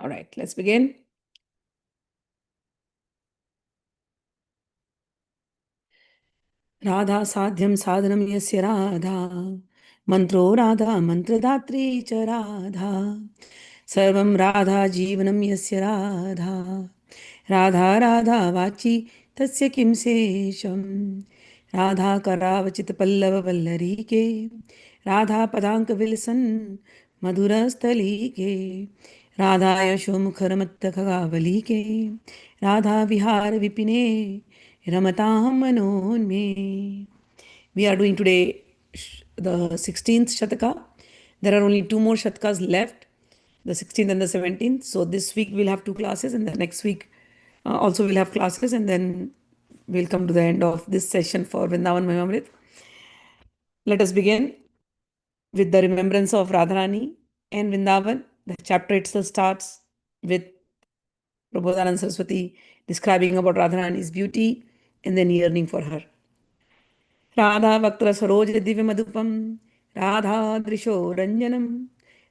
All right, let's begin. Radha sadhyam sadhanam yasya radha. Mantro radha mantradhatri cha radha. Sarvam radha jivanam yasya radha. Radha radha vachi tasya kim sesham. Radha karavachit pallava vallarike. Radha padanka vilsan madhurastalike. Radha यशोमुखरमत्तखगावलीके Radha Vihar विपिने रमतां मनोन्मे. We are doing today the 16th Shataka. There are only two more Shatakas left, the 16th and the 17th. So this week we'll have two classes, and the next week also we'll have classes, and then we'll come to the end of this session for Vrindavan Mahimaamrit. Let us begin with the remembrance of Radharani and Vrindavan. The chapter itself starts with Prabodhanand Saraswati describing about Radharani's beauty and then yearning for her. Radha Vaktra Saroj Divya Madhupam, Radha Drisho Ranjanam,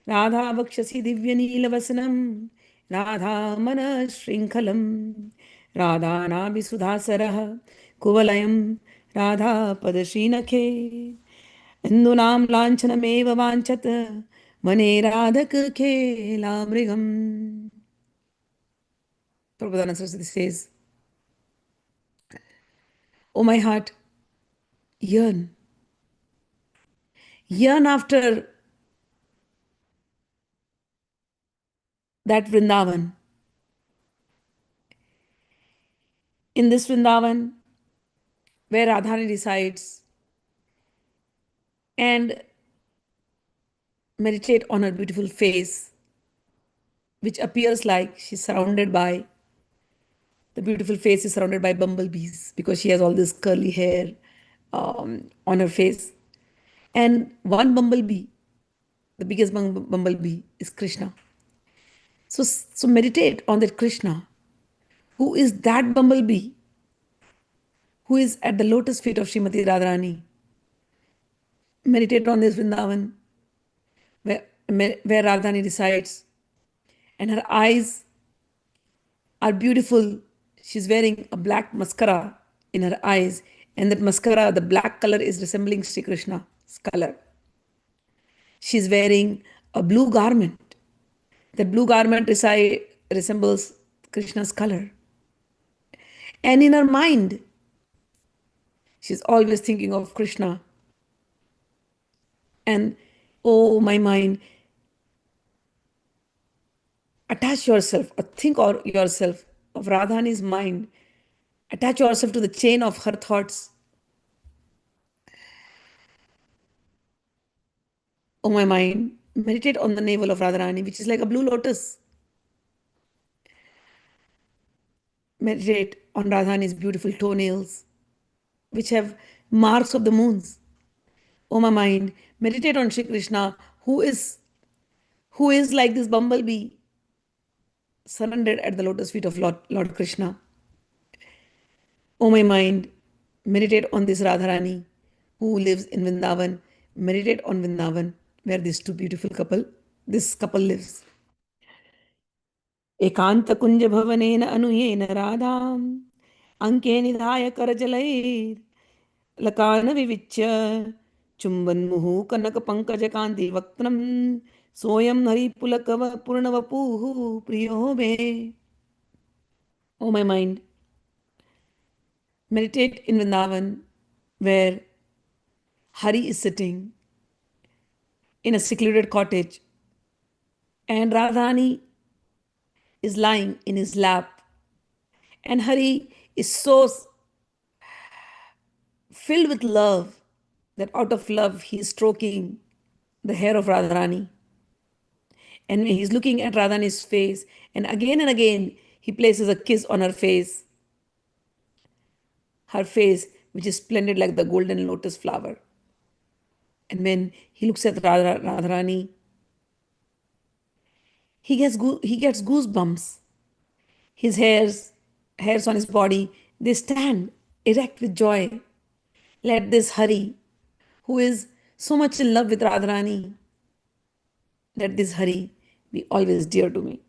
Radha Vakshasi Divya Neelavasanam, Radha Mana Shrinkalam, Radha Nabi Sudhasarah, Kuvalayam, Radha Padashrinakhe, Indunam Lanchanameva Vanchat, Mane Radhak Ke Lamrigam. Prabodhanand Saraswati says, "O my heart, yearn. Yearn after that Vrindavan. In this Vrindavan, where Radharani resides, and meditate on her beautiful face, which appears like she's surrounded by, the beautiful face is surrounded by bumblebees because she has all this curly hair on her face. And one bumblebee, the biggest bumblebee, is Krishna. So meditate on that Krishna. Who is that bumblebee? Who is at the lotus feet of Srimati Radharani? Meditate on this Vrindavan, where Radharani resides, and her eyes are beautiful. She's wearing a black mascara in her eyes, and that mascara, the black color, is resembling Sri Krishna's color. She's wearing a blue garment. That blue garment resembles Krishna's color. And in her mind, she's always thinking of Krishna. And oh, my mind, attach yourself, or think or yourself of Radhani's mind. Attach yourself to the chain of her thoughts. Oh, my mind, meditate on the navel of Radharani, which is like a blue lotus. Meditate on Radharani's beautiful toenails, which have marks of the moons. Oh, my mind, meditate on Shri Krishna, who is like this bumblebee surrendered at the lotus feet of Lord Krishna. Oh, my mind, meditate on this Radharani who lives in Vrindavan. Meditate on Vrindavan, where this couple lives. एकांत कुंज भवनेन अनुयेन राधाम अंके निधाय करजलैर Lacan विविच्य चुंबन मुहु कनक पंकज कांति वक्त्रम सोयम हरिपुलक पूर्णवपुः प्रियो मे. Oh, my mind, meditate in Vrindavan, where Hari is sitting in a secluded cottage and Radhani is lying in his lap, and Hari is so filled with love that out of love he is stroking the hair of Radharani. And he's looking at Radharani's face, and again he places a kiss on her face, which is splendid like the golden lotus flower. And when he looks at Radharani, he gets goosebumps. His hairs on his body, they stand erect with joy. Let this Hari, who is so much in love with Radharani, let this Hari be always dear to me.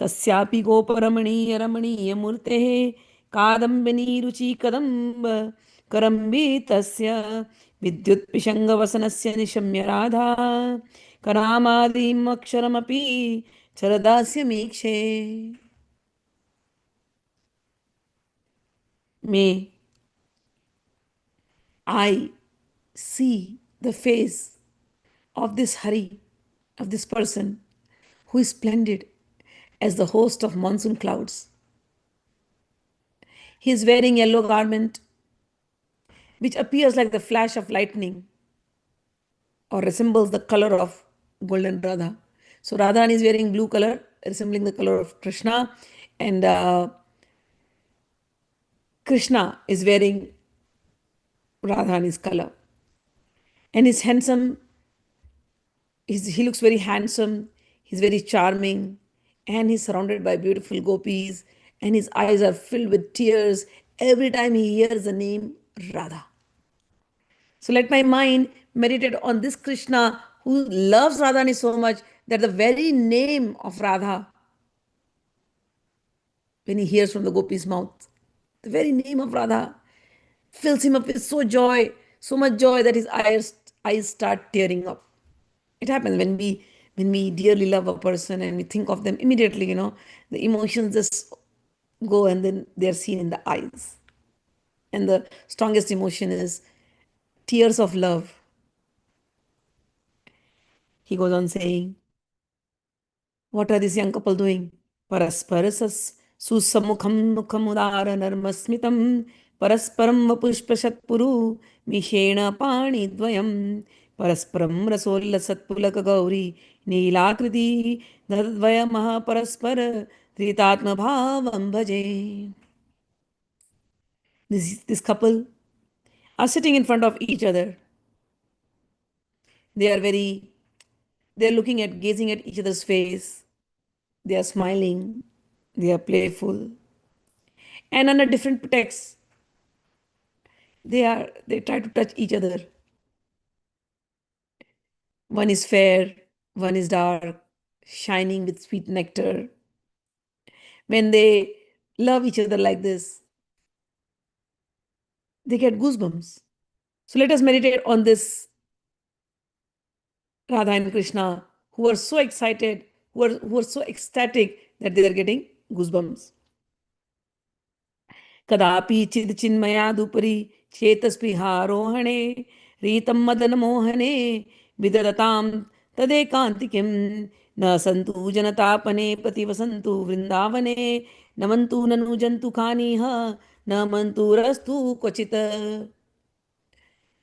कस्यापि गोपरमणीय रमणीय मूर्तेः कादम्बिनी रुचि कदम्ब करम्बी तस्य विद्युत्पिशङ्गवसनस्य निशम्य Radha करामादिम् अक्षरमपि चरदास्य मीक्षे. May I see the face of this Hari, of this person who is splendid as the host of monsoon clouds. He is wearing yellow garment which appears like the flash of lightning or resembles the color of golden Radha. So Radharani is wearing blue color, resembling the color of Krishna, and Krishna is wearing Radharani's color. And he's handsome. He looks very handsome. He's very charming, and he's surrounded by beautiful gopis. And his eyes are filled with tears every time he hears the name Radha. So let my mind meditate on this Krishna who loves Radharani so much that the very name of Radha, when he hears from the gopis' mouth, the very name of Radha fills him up with so much joy that his eyes start tearing up. It happens when we dearly love a person and we think of them immediately, the emotions just go and then they're seen in the eyes. And the strongest emotion is tears of love. He goes on saying, what are this young couple doing? Parasparasas susamukham mukhamudara narmasmitam parasparam vapushpashatpuru mishena pani dvayam parasparam rasolla gauri neelakriti dadvaya mahaparaspara tritatma bhavam bhaje. This couple are sitting in front of each other. They are very, they're gazing at each other's face. They are smiling. They are playful. And under different pretexts, they try to touch each other. One is fair, one is dark, shining with sweet nectar. When they love each other like this, they get goosebumps. So let us meditate on this Radha and Krishna who are so excited, who are so ecstatic that they are getting goosebumps. कदापि चिन्मयादुपरि चेतस्पृहारोहणे रीतं मदनमोहने विदधतां तदेकान्तिकीं न सन्तु जनतापने प्रतिवसन्तु वृन्दावने नमन्तु ननु जन्तुकानिह न मन्तुरस्तु क्वचित्.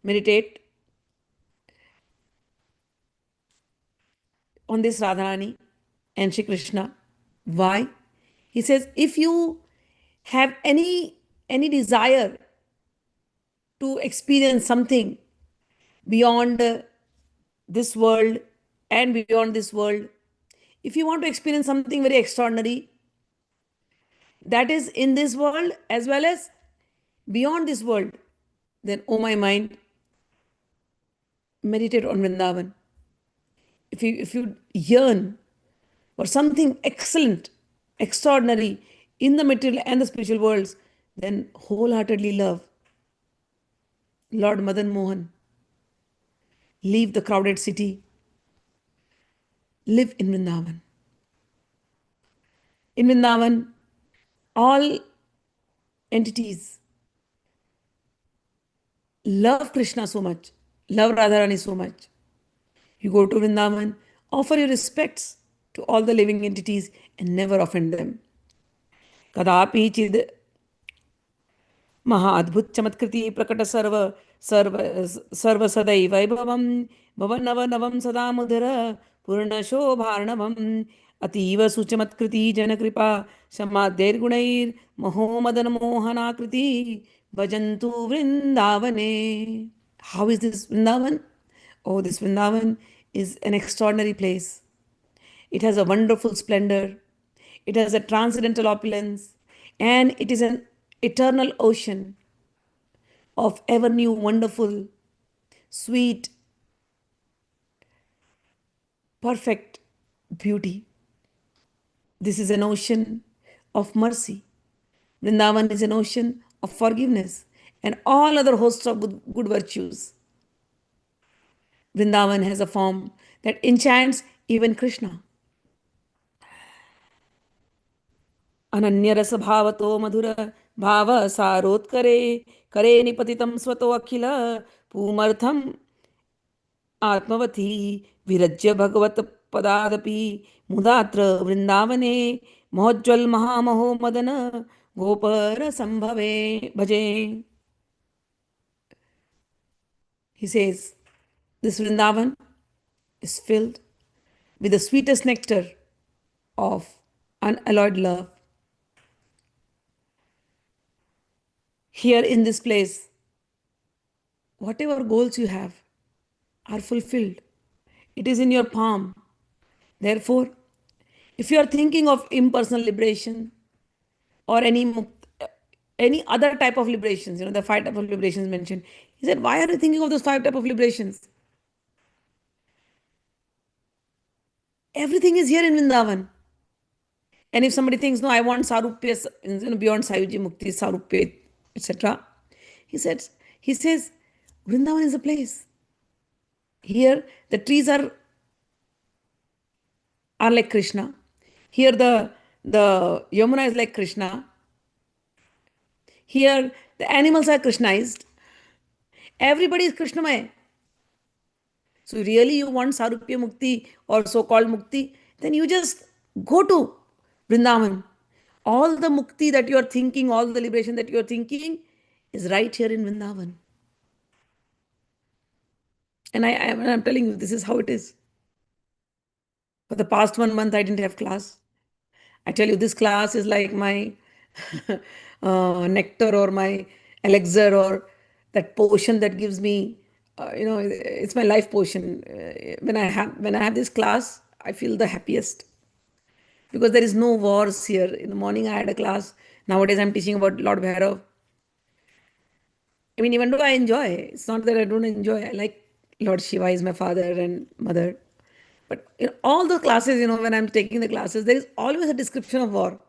Meditate on this Radharani and Shri Krishna. Why? He says, if you have any desire to experience something beyond this world and beyond this world, if you want to experience something very extraordinary that is in this world as well as beyond this world, then, oh my mind, meditate on Vrindavan. If you yearn for something excellent, extraordinary in the material and the spiritual worlds, then wholeheartedly love Lord Madan Mohan. Leave the crowded city. Live in Vrindavan. In Vrindavan, all entities love Krishna so much, love Radharani so much. You go to Vrindavan, offer your respects to all the living entities and never offend them. Kadapi chid महाअद्भुत चमत्कृति प्रकट सर्व सर्व सर्व सदैव वैभवम भवनव नवम सदा मुदर पूर्ण शोभार्णवम अतीव सुचमत्कृति जनकृपा समाद्यैर्गुणैर महोमदन मोहनाकृति भजन्तु वृंदावने. How is this Vrindavan? Oh, this Vrindavan is an extraordinary place. It has a wonderful splendor. It has a transcendental opulence, and it is an eternal ocean of ever new, wonderful, sweet, perfect beauty. This is an ocean of mercy. Vrindavan is an ocean of forgiveness and all other hosts of good virtues. Vrindavan has a form that enchants even Krishna. अनन्य रस भावतो मधुर भाव सारोत्करे करे निपतितं स्वतो अखिल पूमर्थम आत्मवती विरज्य भगवत पदादपि मुदात्र वृंदावने महोज्वल महामहो मदन गोपर संभवे भजे. He says, this Vrindavan is filled with the sweetest nectar of unalloyed love. Here in this place, whatever goals you have are fulfilled. It is in your palm. Therefore, if you are thinking of impersonal liberation or any other type of liberations, the five type of liberations mentioned, he said, why are you thinking of those five type of liberations? Everything is here in Vrindavan. And if somebody thinks, no, I want sarupya, beyond Sayuji Mukti, sarupya, etc., he says, Vrindavan is a place. Here, the trees are like Krishna. Here, the Yamuna is like Krishna. Here, the animals are Krishnaized. Everybody is Krishnamaya. So, really, you want Sarupya Mukti or so called Mukti, then you just go to Vrindavan. All the Mukti that you are thinking, all the liberation that you are thinking is right here in Vrindavan. And I'm telling you, this is how it is. For the past 1 month, I didn't have class. I tell you, this class is like my nectar or my elixir or that potion that gives me, it's my life potion. When I have this class, I feel the happiest because there is no wars here. In the morning, I had a class. Nowadays, I'm teaching about Lord Bhairav. I mean, even though I enjoy, it's not that I don't enjoy. I like Lord Shiva is my father and mother. But in all the classes, when I'm taking the classes, there is always a description of war.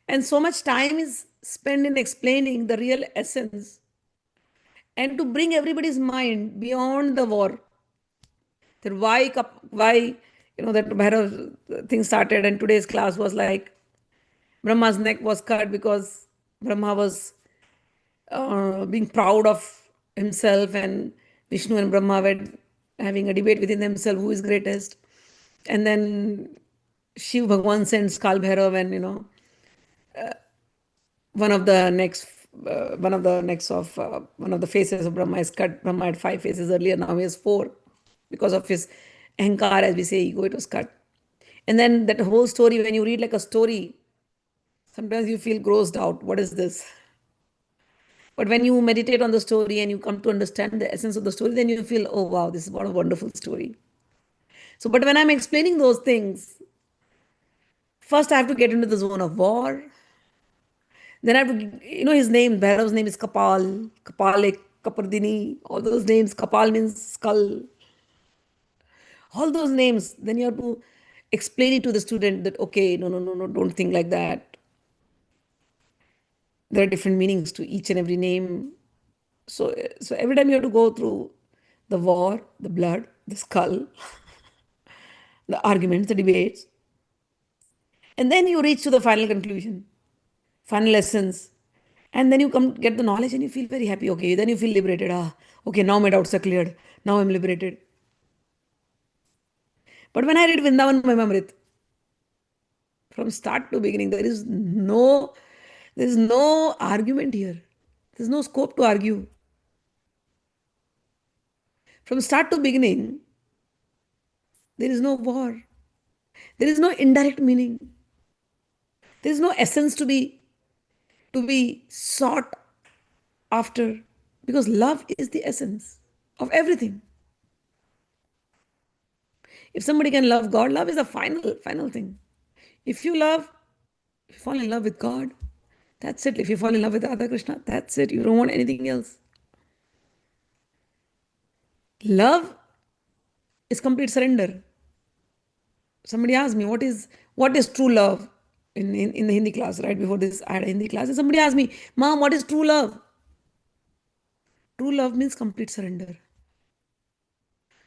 And so much time is spent in explaining the real essence and to bring everybody's mind beyond the war. That why that Bhairav thing started, and today's class was like Brahma's neck was cut because Brahma was being proud of himself, and Vishnu and Brahma were having a debate within themselves who is greatest. And then Shiv Bhagwan sends Kal Bhairav, and one of the faces of Brahma is cut. Brahma had 5 faces earlier, now he has 4. Because of his ahankar, as we say, ego, it was cut. And then that whole story, when you read like a story, sometimes you feel grossed out. What is this? But when you meditate on the story and you come to understand the essence of the story, then you feel, oh wow, this is what a wonderful story. So, but when I'm explaining those things, first I have to get into the zone of war. Then I have to, his name, Bhairav's name is Kapal, Kapalik, Kapardini, all those names. Kapal means skull. All those names. Then you have to explain it to the student that, okay, no, don't think like that. There are different meanings to each and every name. So every time you have to go through the war, the blood, the skull, the arguments, the debates, and then you reach to the final conclusion, final lessons, and then you come get the knowledge and you feel very happy. Okay, then you feel liberated. Okay, now my doubts are cleared. Now I'm liberated. But when I read Vrindavan Mahimaamrit, from start to beginning, there is no argument here. There's no scope to argue. From start to beginning, there is no war. There is no indirect meaning. There is no essence to be sought after, because love is the essence of everything. If somebody can love God, love is the final thing. If you fall in love with God, that's it. If you fall in love with Radha Krishna, that's it. You don't want anything else. Love is complete surrender. Somebody asked me, what is true love? In the Hindi class, right before this, I had a Hindi class, and somebody asked me, Mom, what is true love? True love means complete surrender.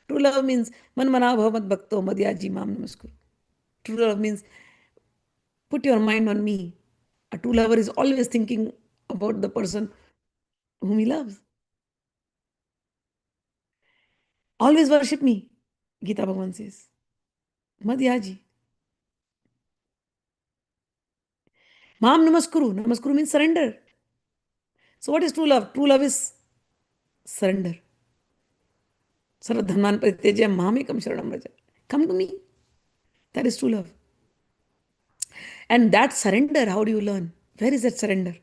True love means man mana bhav mat bhakto madhyaji mam namaskar. True love means put your mind on me. A true lover is always thinking about the person whom he loves. Always worship me, Gita Bhagavan says. Madhyaji. Mam namaskuru. Namaskuru means surrender. So what is true love? True love is surrender. Saradhanman parityajya mamekam sharanam raja. Come to me. That is true love. And that surrender, how do you learn? Where is that surrender?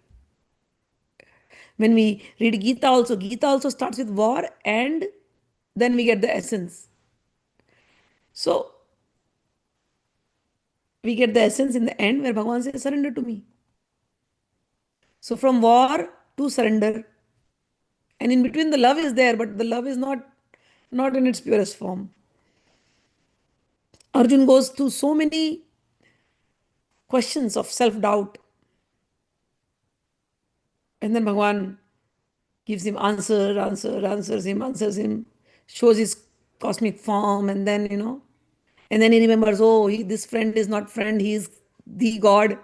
When we read Gita also starts with war and then we get the essence. So we get the essence in the end where Bhagavan says, surrender to me. So from war to surrender, and in between the love is there, but the love is not in its purest form. Arjun goes through so many questions of self-doubt, and then Bhagavan gives him answers him, shows his cosmic form, and then and then he remembers, oh, this friend is not friend, he is the God.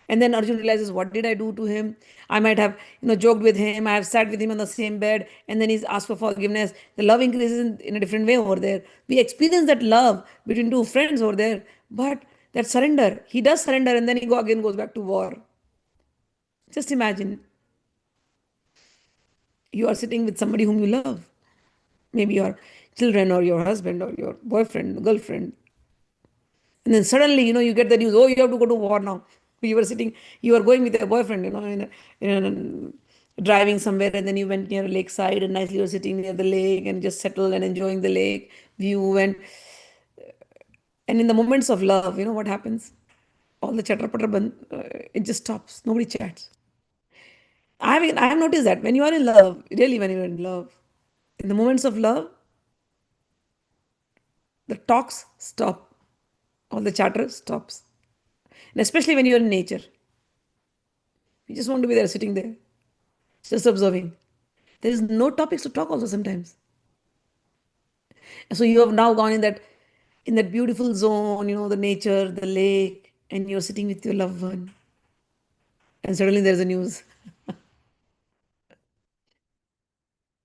And then Arjun realizes, what did I do to him? I might have, joked with him. I have sat with him on the same bed. And then he's asked for forgiveness. The love increases in a different way over there. We experience that love between two friends over there. But that surrender, he does surrender and then he again goes back to war. Just imagine you are sitting with somebody whom you love. Maybe your children or your husband or your boyfriend, girlfriend. And then suddenly, you get the news, oh, you have to go to war now. You were sitting, you were going with your boyfriend, driving somewhere, and then you went near a lakeside and nicely you were sitting near the lake and just settled and enjoying the lake view. And in the moments of love, what happens? All the chatter patter, it just stops. Nobody chats. I have noticed that when you are in love, really when you're in love, in the moments of love, the talks stop. All the chatter stops. And especially when you're in nature. You just want to be there, sitting there, just observing. There is no topics to talk also sometimes. And so you have now gone in that beautiful zone, the nature, the lake, and you're sitting with your loved one. And suddenly there's a news.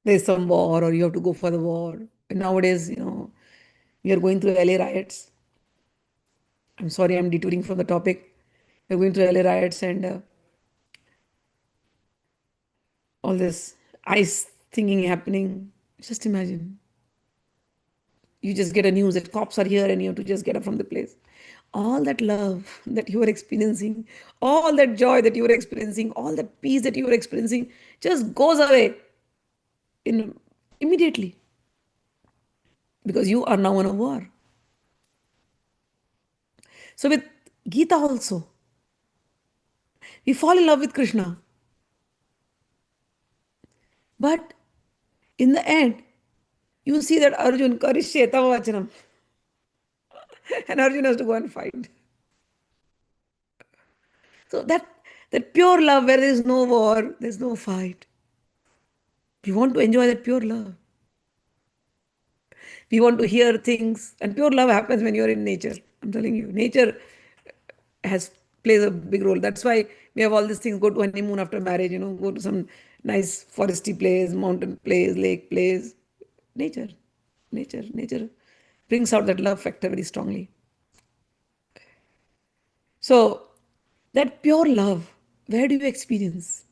There's some war, or you have to go for the war. And nowadays, we are going through LA riots. I'm sorry, I'm detouring from the topic. We're going through LA riots and all this ice thinking happening. Just imagine. You just get a news that cops are here and you have to just get up from the place. All that love that you are experiencing, all that joy that you are experiencing, all that peace that you are experiencing just goes away in immediately because you are now on a war. So with Gita also, we fall in love with Krishna. But in the end, you see that Arjun karishye tava vachanam. And Arjun has to go and fight. So that pure love where there is no war, there's no fight. We want to enjoy that pure love. We want to hear things, and pure love happens when you're in nature. I'm telling you, nature has plays a big role. That's why we have all these things. Go to honeymoon after marriage, go to some nice foresty place, mountain place, lake place. Nature, nature brings out that love factor very strongly. So that pure love, where do you experience?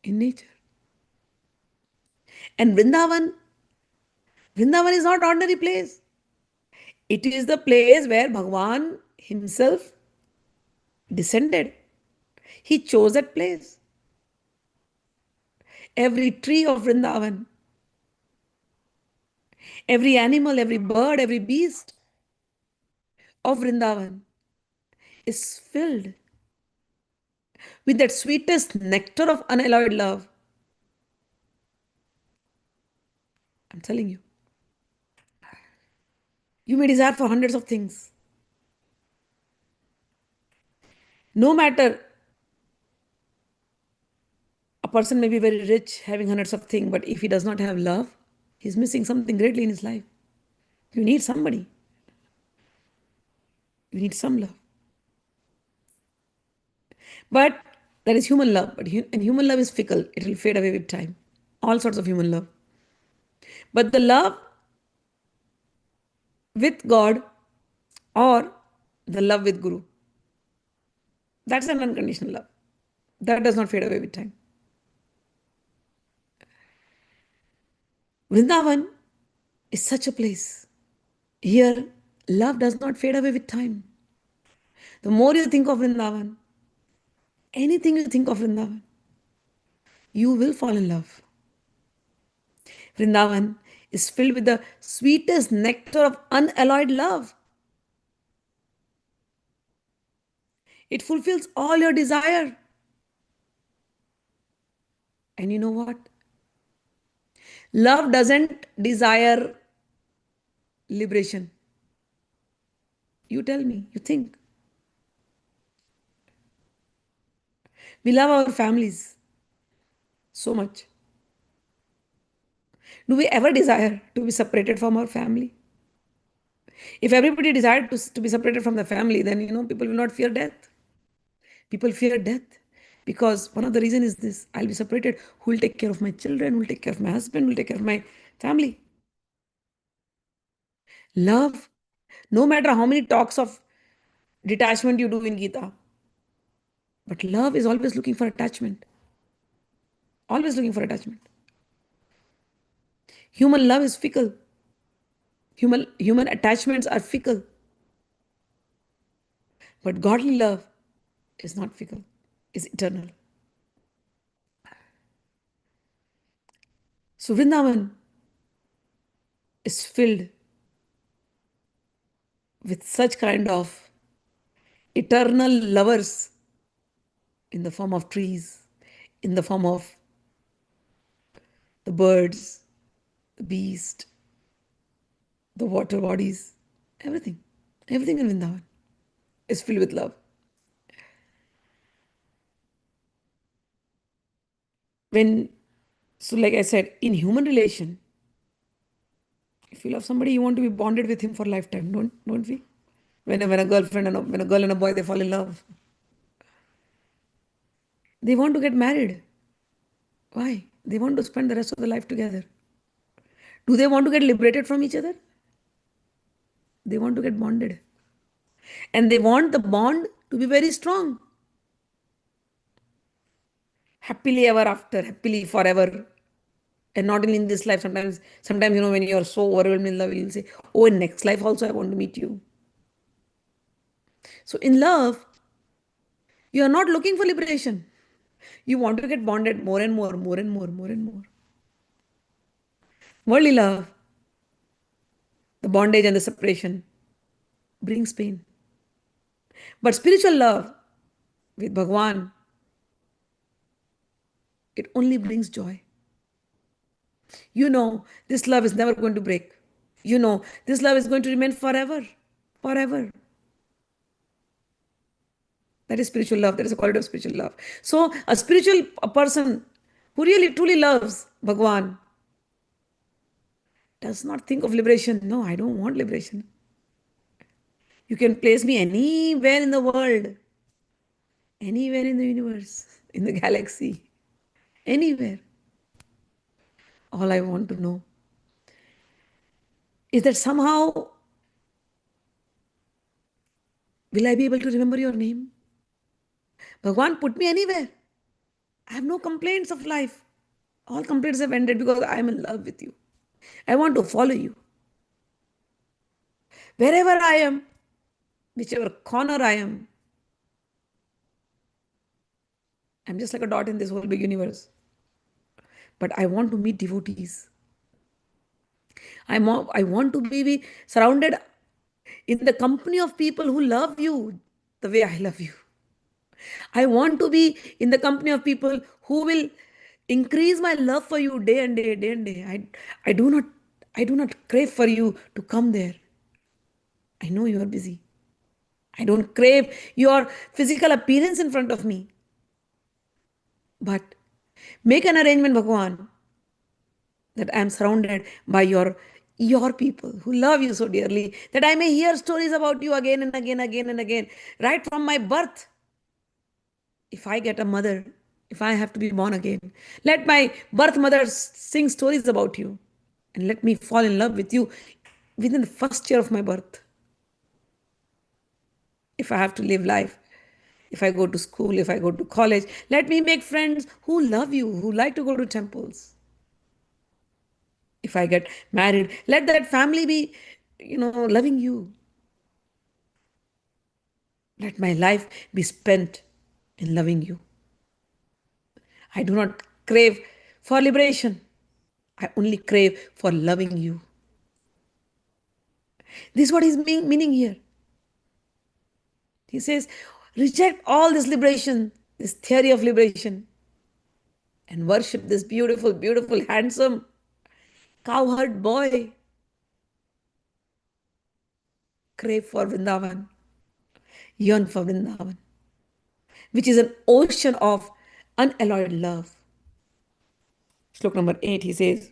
In nature. And Vrindavan is not ordinary place. It is the place where Bhagavan himself descended. He chose that place. Every tree of Vrindavan, every animal, every bird, every beast of Vrindavan is filled with that sweetest nectar of unalloyed love. I'm telling you. You may desire for hundreds of things. No matter, a person may be very rich, having hundreds of things, but if he does not have love, he's missing something greatly in his life. You need somebody. You need some love. But that is human love. And human love is fickle. It will fade away with time. All sorts of human love. But the love with God or the love with Guru, that's an unconditional love. That does not fade away with time. Vrindavan is such a place. Here, love does not fade away with time. The more you think of Vrindavan, anything you think of Vrindavan, you will fall in love. Vrindavan is filled with the sweetest nectar of unalloyed love. It fulfills all your desire. And you know what? Love doesn't desire liberation. You tell me, you think. We love our families so much. Do we ever desire to be separated from our family? If everybody desired to be separated from the family, then people will not fear death. People fear death because one of the reasons is this: I'll be separated. Who will take care of my children? Who will take care of my husband? Who will take care of my family? Love, no matter how many talks of detachment you do in Gita, but love is always looking for attachment. Always looking for attachment. Human love is fickle. Human attachments are fickle. But godly love is not fickle, is eternal. So Vrindavan is filled with such kind of eternal lovers in the form of trees, in the form of the birds, the beast, the water bodies, everything. Everything in Vrindavan is filled with love. So like I said, in human relation, if you love somebody, you want to be bonded with him for lifetime, don't we? When a girlfriend and when a girl and a boy they fall in love, they want to get married. Why? They want to spend the rest of their life together. Do they want to get liberated from each other? They want to get bonded. And they want the bond to be very strong. Happily ever after, happily forever. And not only in this life, sometimes when you are so overwhelmed in love, you'll say, oh, in next life also I want to meet you. So in love, you are not looking for liberation. You want to get bonded more and more, more and more, more and more. Worldly love, the bondage and the separation brings pain. But spiritual love with Bhagwan, it only brings joy. This love is never going to break. This love is going to remain forever. Forever. That is spiritual love. That is a quality of spiritual love. So a person who really truly loves Bhagwan does not think of liberation. No, I don't want liberation. You can place me anywhere in the world, anywhere in the universe, in the galaxy, anywhere. All I want to know is that somehow will I be able to remember your name? Bhagwan, put me anywhere. I have no complaints of life. All complaints have ended because I am in love with you. I want to follow you. Wherever I am, whichever corner I am, I'm just like a dot in this whole big universe. But I want to meet devotees. I want to be surrounded in the company of people who love you the way I love you. I want to be in the company of people who will increase my love for you day and day, day and day. I do not crave for you to come there. I know you are busy. I don't crave your physical appearance in front of me. But make an arrangement, Bhagwan, that I am surrounded by your people who love you so dearly, that I may hear stories about you again and again, again and again, right from my birth. If I get a mother, if I have to be born again, let my birth mother sing stories about you, and let me fall in love with you within the first year of my birth. If I have to live life, if I go to school, if I go to college, let me make friends who love you, who like to go to temples. If I get married, let that family be, loving you. Let my life be spent in loving you. I do not crave for liberation. I only crave for loving you. This is what he's meaning here. He says, reject all this liberation, this theory of liberation, and worship this beautiful, beautiful, handsome, cowherd boy. Crave for Vrindavan, yearn for Vrindavan, which is an ocean of unalloyed love. Slok number 8, he says,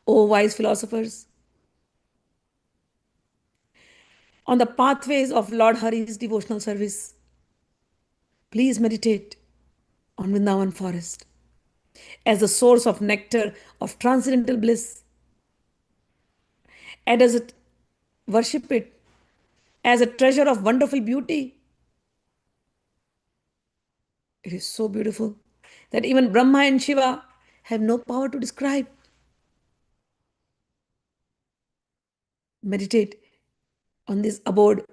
O wise philosophers, on the pathways of Lord Hari's devotional service, please meditate on Vrindavan forest as the source of nectar of transcendental bliss, and as it worship it as a treasure of wonderful beauty. It is so beautiful that even Brahma and Shiva have no power to describe. Meditate on this abode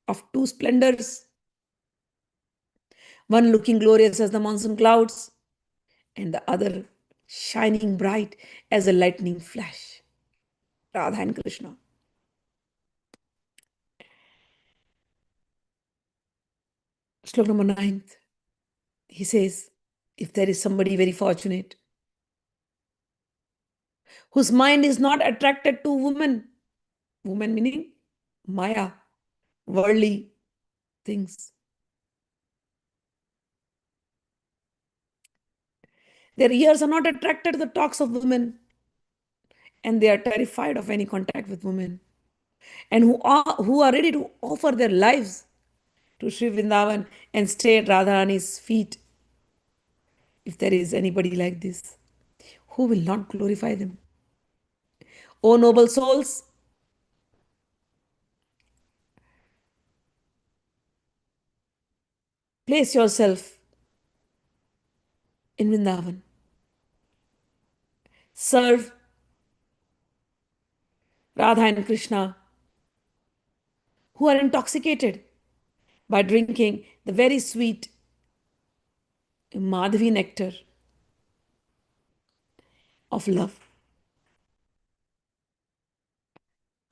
of two splendors, one looking glorious as the monsoon clouds, and the other shining bright as a lightning flash. Radha and Krishna. Slok number 9. He says, if there is somebody very fortunate whose mind is not attracted to woman meaning Maya, worldly things, their ears are not attracted to the talks of women, and they are terrified of any contact with women, and who are ready to offer their lives to Shri Vrindavan and stay at Radharani's feet. If there is anybody like this, who will not glorify them? O noble souls, place yourself in Vrindavan. Serve Radha and Krishna, who are intoxicated by drinking the very sweet Madhavi nectar of love.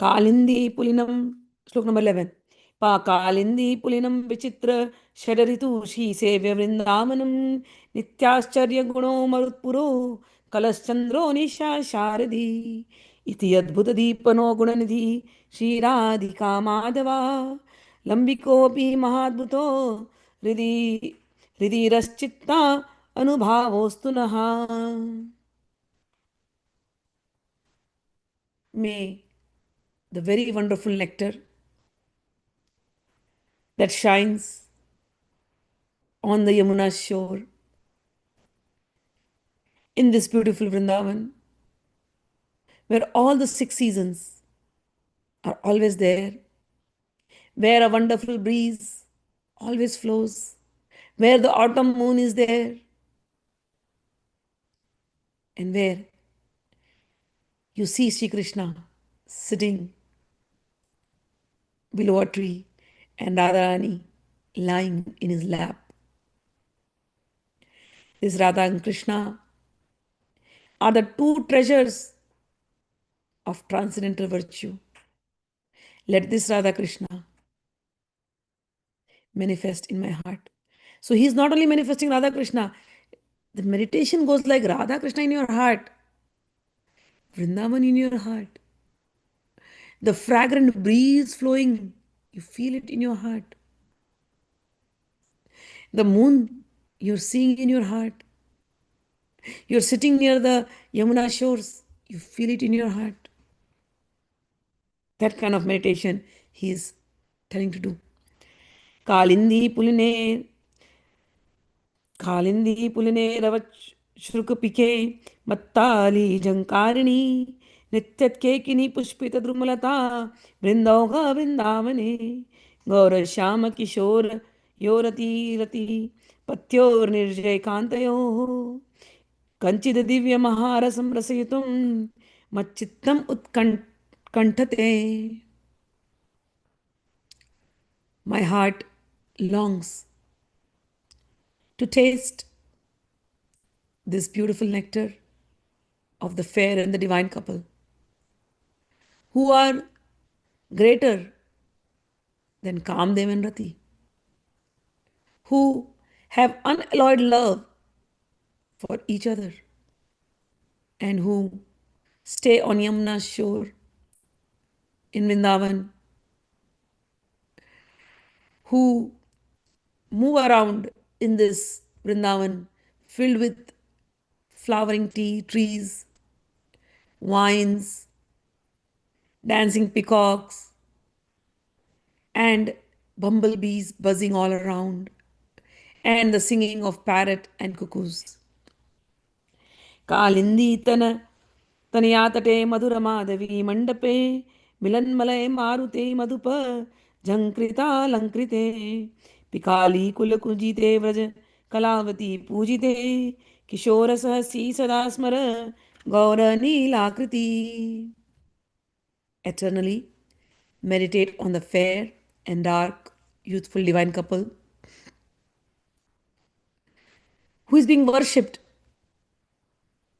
Kalindi Pulinam, slok number 11. Pa Kalindi Pulinam Vichitra Shadaritu Shi Sevya Vrindavanam Nityascharya Guno Marutpuro Kalaschandro Nisha Sharadi Iti Adbhuta Deepano Gunanidhi Shri Radhika Madhava Lambikopi Mahadbhuto Ridhi Ridhi Raschitta Anubhavostunaha. May the very wonderful nectar that shines on the Yamuna shore in this beautiful Vrindavan, where all the 6 seasons are always there, where a wonderful breeze always flows, where the autumn moon is there, and where you see Sri Krishna sitting below a tree and Radharani lying in his lap. This Radha and Krishna are the two treasures of transcendental virtue. Let this Radha Krishna manifest in my heart. So he's not only manifesting Radha Krishna, the meditation goes like Radha Krishna in your heart, Vrindavan in your heart. The fragrant breeze flowing, you feel it in your heart. The moon, you're seeing in your heart. You're sitting near the Yamuna shores, you feel it in your heart. That kind of meditation he is telling to do. Kalindi puline Kalindi पुलिने रवश्रुक पिके मत्ताली झंकारिणी नित्यत्के किनी पुष्पित द्रुमलता वृंदौघ वृंदावने गौर श्याम किशोर योरति रति पत्योर्निर्जय कांतयो कंचिद Divya महारसं रसयितुं मच्चित्तम उत्कंठते. My heart longs to taste this beautiful nectar of the fair and the divine couple who are greater than Kamdev and Rati, who have unalloyed love for each other and who stay on Yamuna's shore in Vrindavan, who move around in this Vrindavan filled with flowering trees, vines, dancing peacocks, and bumblebees buzzing all around, and the singing of parrot and cuckoos. Kalindi Tanaya तटे मधुर माधवी मंडपे मिलनमलय मारुते मधुप झंकृतालंकृते पिकाली कुल कुजिते व्रज कलावती पूजिते किशोर सहसी सदा स्मर गौर नीलाकृति. Eternally meditate on the fair and dark youthful divine couple who is being worshipped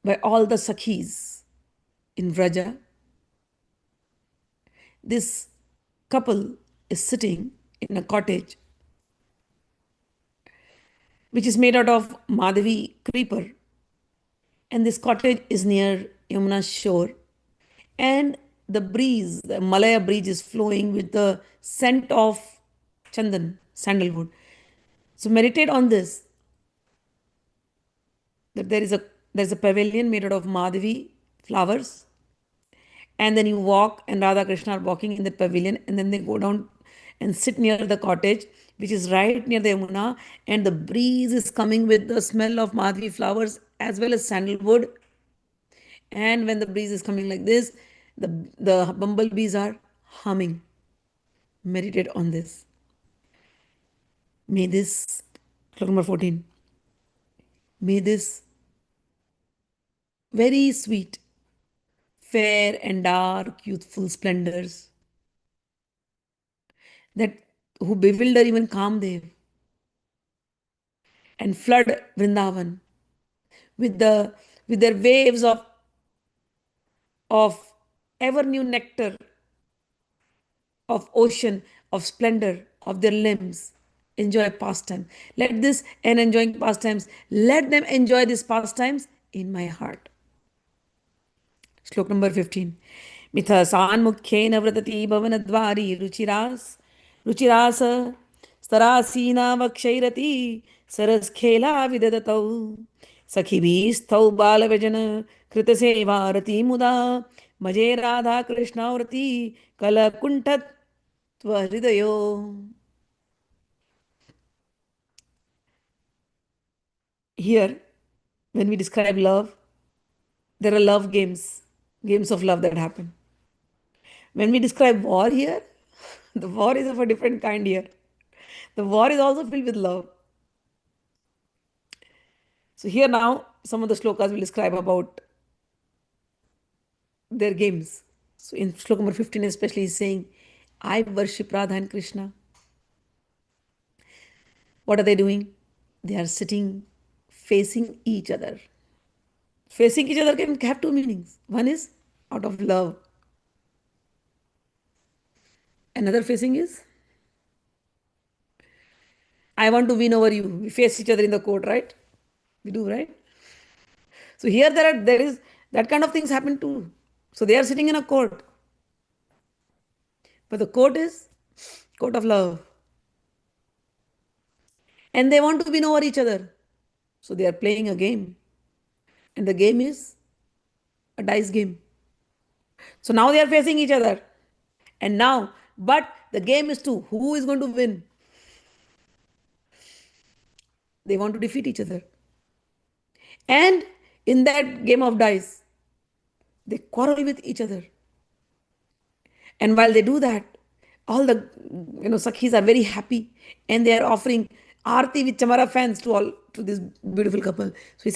by all the Sakhis in Vraja. This couple is sitting in a cottage which is made out of Madhavi creeper, and this cottage is near Yamuna's shore, and the breeze, the Malaya breeze, is flowing with the scent of chandan, sandalwood. So meditate on this, that there's a pavilion made out of Madhavi flowers, and then you walk, and Radha Krishna are walking in the pavilion, and then they go down and sit near the cottage, which is right near the Yamuna, and the breeze is coming with the smell of Madhavi flowers as well as sandalwood. And when the breeze is coming like this, the bumblebees are humming. Meditate on this. May this, Shloka number 14, may this very sweet, fair and dark, youthful splendors that who bewilder even Kamdev and flood Vrindavan with their waves of ever new nectar of ocean of splendor of their limbs enjoy pastime. Let this and enjoying pastimes, let them enjoy these pastimes in my heart. Shloka number 15. Mitha sanmukhyena vratati bhavanadvari ruchiras starasina vakshairati saras khela vidadatau sakhibhistau balavajana kritasevarati muda maje radha krishna vrati kalakuntatva hridayo. Here, when we describe love, there are love games of love that happen. When we describe war here, the war is of a different kind here. The war is also filled with love. So here now, some of the shlokas will describe about their games. So in shloka number 15 especially, he's saying, I worship Radha and Krishna. What are they doing? They are sitting facing each other. Facing each other can have two meanings. One is out of love. Another facing is, I want to win over you. We face each other in the court, right? We do, right? So here there is that kind of things happen too. So they are sitting in a court. But the court is court of love. And they want to win over each other. So they are playing a game. And the game is a dice game. So now they are facing each other. And now, but the game is to who is going to win. They want to defeat each other. And in that game of dice, they quarrel with each other. And while they do that, all the Sakhis are very happy and they are offering Aarti with Chamara fans to this beautiful couple. So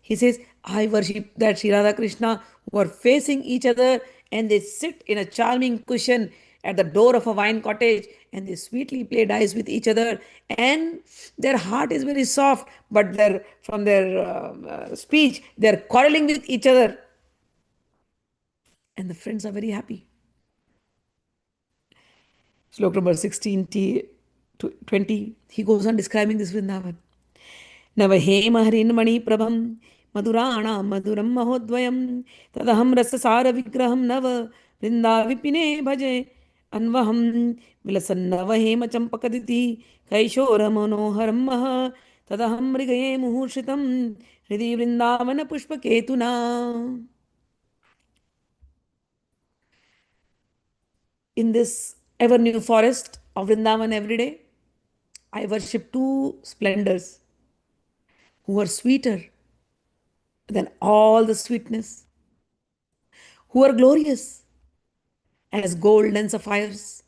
he says, I worship that Sri Radha Krishna who are facing each other and they sit in a charming cushion at the door of a wine cottage and they sweetly play dice with each other and their heart is very soft, but from their speech they're quarreling with each other and the friends are very happy. Slok number 16 to 20, he goes on describing this Vrindavan. Navahem harin mani prabham madurana maduram mahodvayam tadaham rasasara vigraham nava vrinda vipine bhaje anvaham vilasannavahem champakaditi kaishora manoharam maha tadaham mrigaye muhurshritam hridi vrindavana pushpaketuna. In this ever new forest of Vrindavan every day, I worship two splendors who are sweeter than all the sweetness, who are glorious as gold and sapphires,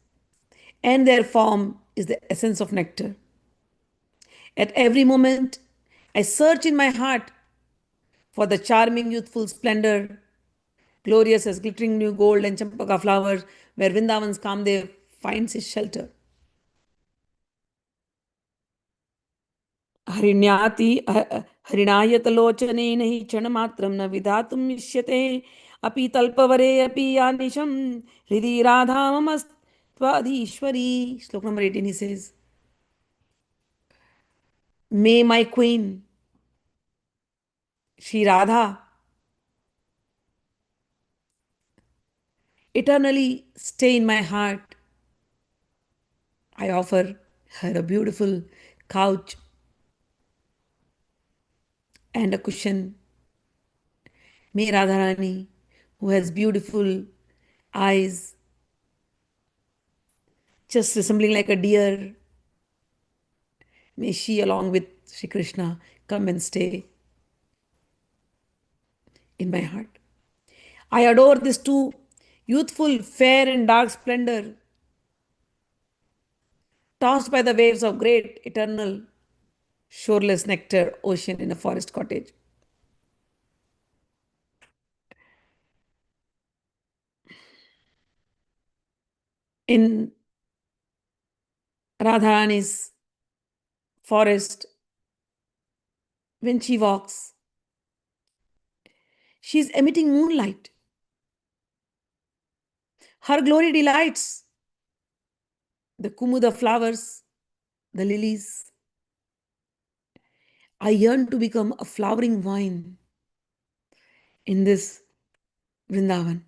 and their form is the essence of nectar. At every moment, I search in my heart for the charming youthful splendor, glorious as glittering new gold and champaka flowers, where Vrindavan's Kamdev finds his shelter. हरिण्याति हरिणायतलोचनेन हि क्षणमात्रं न विधातुम् इष्यते अपि तल्पवरे अपि यानिशं हृदि राधा मम त्वधीश्वरी. Slok number 18, he says, may my queen Shri Radha eternally stay in my heart. I offer her a beautiful couch and a cushion. May Radharani, who has beautiful eyes, just resembling like a deer, may she, along with Shri Krishna, come and stay in my heart. I adore these two youthful, fair, and dark splendor, tossed by the waves of great, eternal, shoreless nectar ocean in a forest cottage. In Radharani's forest, when she walks, she is emitting moonlight. Her glory delights the kumuda flowers, the lilies. I yearn to become a flowering vine in this Vrindavan.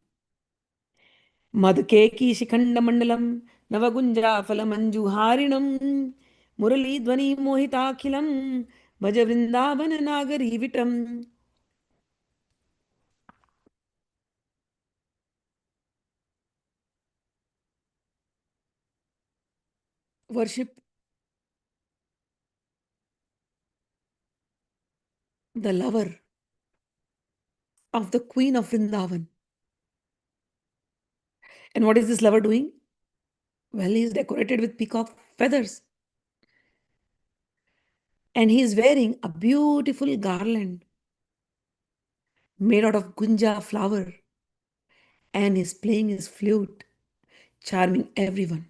Madhukeki Shikandamandalam Navagunja Falamanjuharinam Murali Dwani Mohitakhilam Bhaja Vrindavan Nagari Vitam. Worship the lover of the Queen of Vrindavan. And what is this lover doing? Well, he is decorated with peacock feathers. And he is wearing a beautiful garland made out of gunja flower. And he is playing his flute, charming everyone.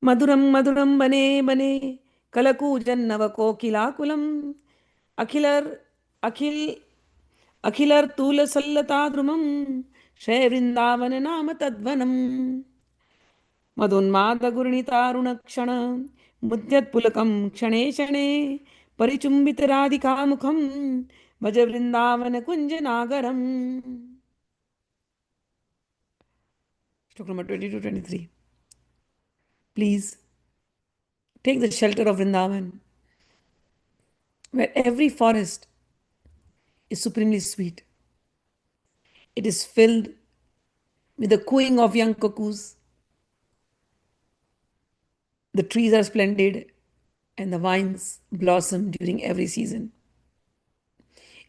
Maduram Maduram Bane Bane Kalakujan Navakokilakulam Akhilar Akhil Akhilar Tula Sallatadrumam Shri Vrindavan Nama Tadvanam मदोन्मादगुर्णितारुणक्षण मुद्यत्पुलकं क्षणे क्षणे परिचुम्बितराधिकामुखं भज वृन्दावनकुञ्जनागरम्. Shloka number 20 to 23. Please take the shelter of Vrindavan, where every forest is supremely sweet. It is filled with the cooing of young cuckoos. The trees are splendid, and the vines blossom during every season.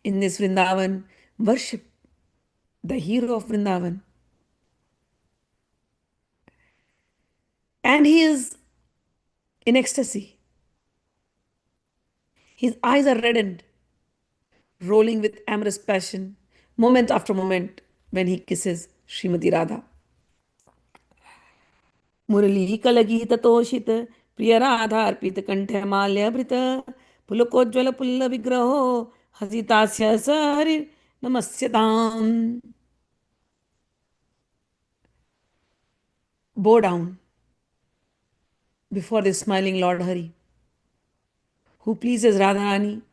In this Vrindavan, worship the hero of Vrindavan. And he is in ecstasy. His eyes are reddened, rolling with amorous passion, moment after moment, when he kisses Srimati Radha. मुरली कलगीत तोषित प्रिय राधार्पित कंठ माल्यभृत पुलकोज्वल पुल्ल विग्रहो हसितास्य स Hari नमस्यताम. Bow down before this smiling Lord Hari, who pleases Radharani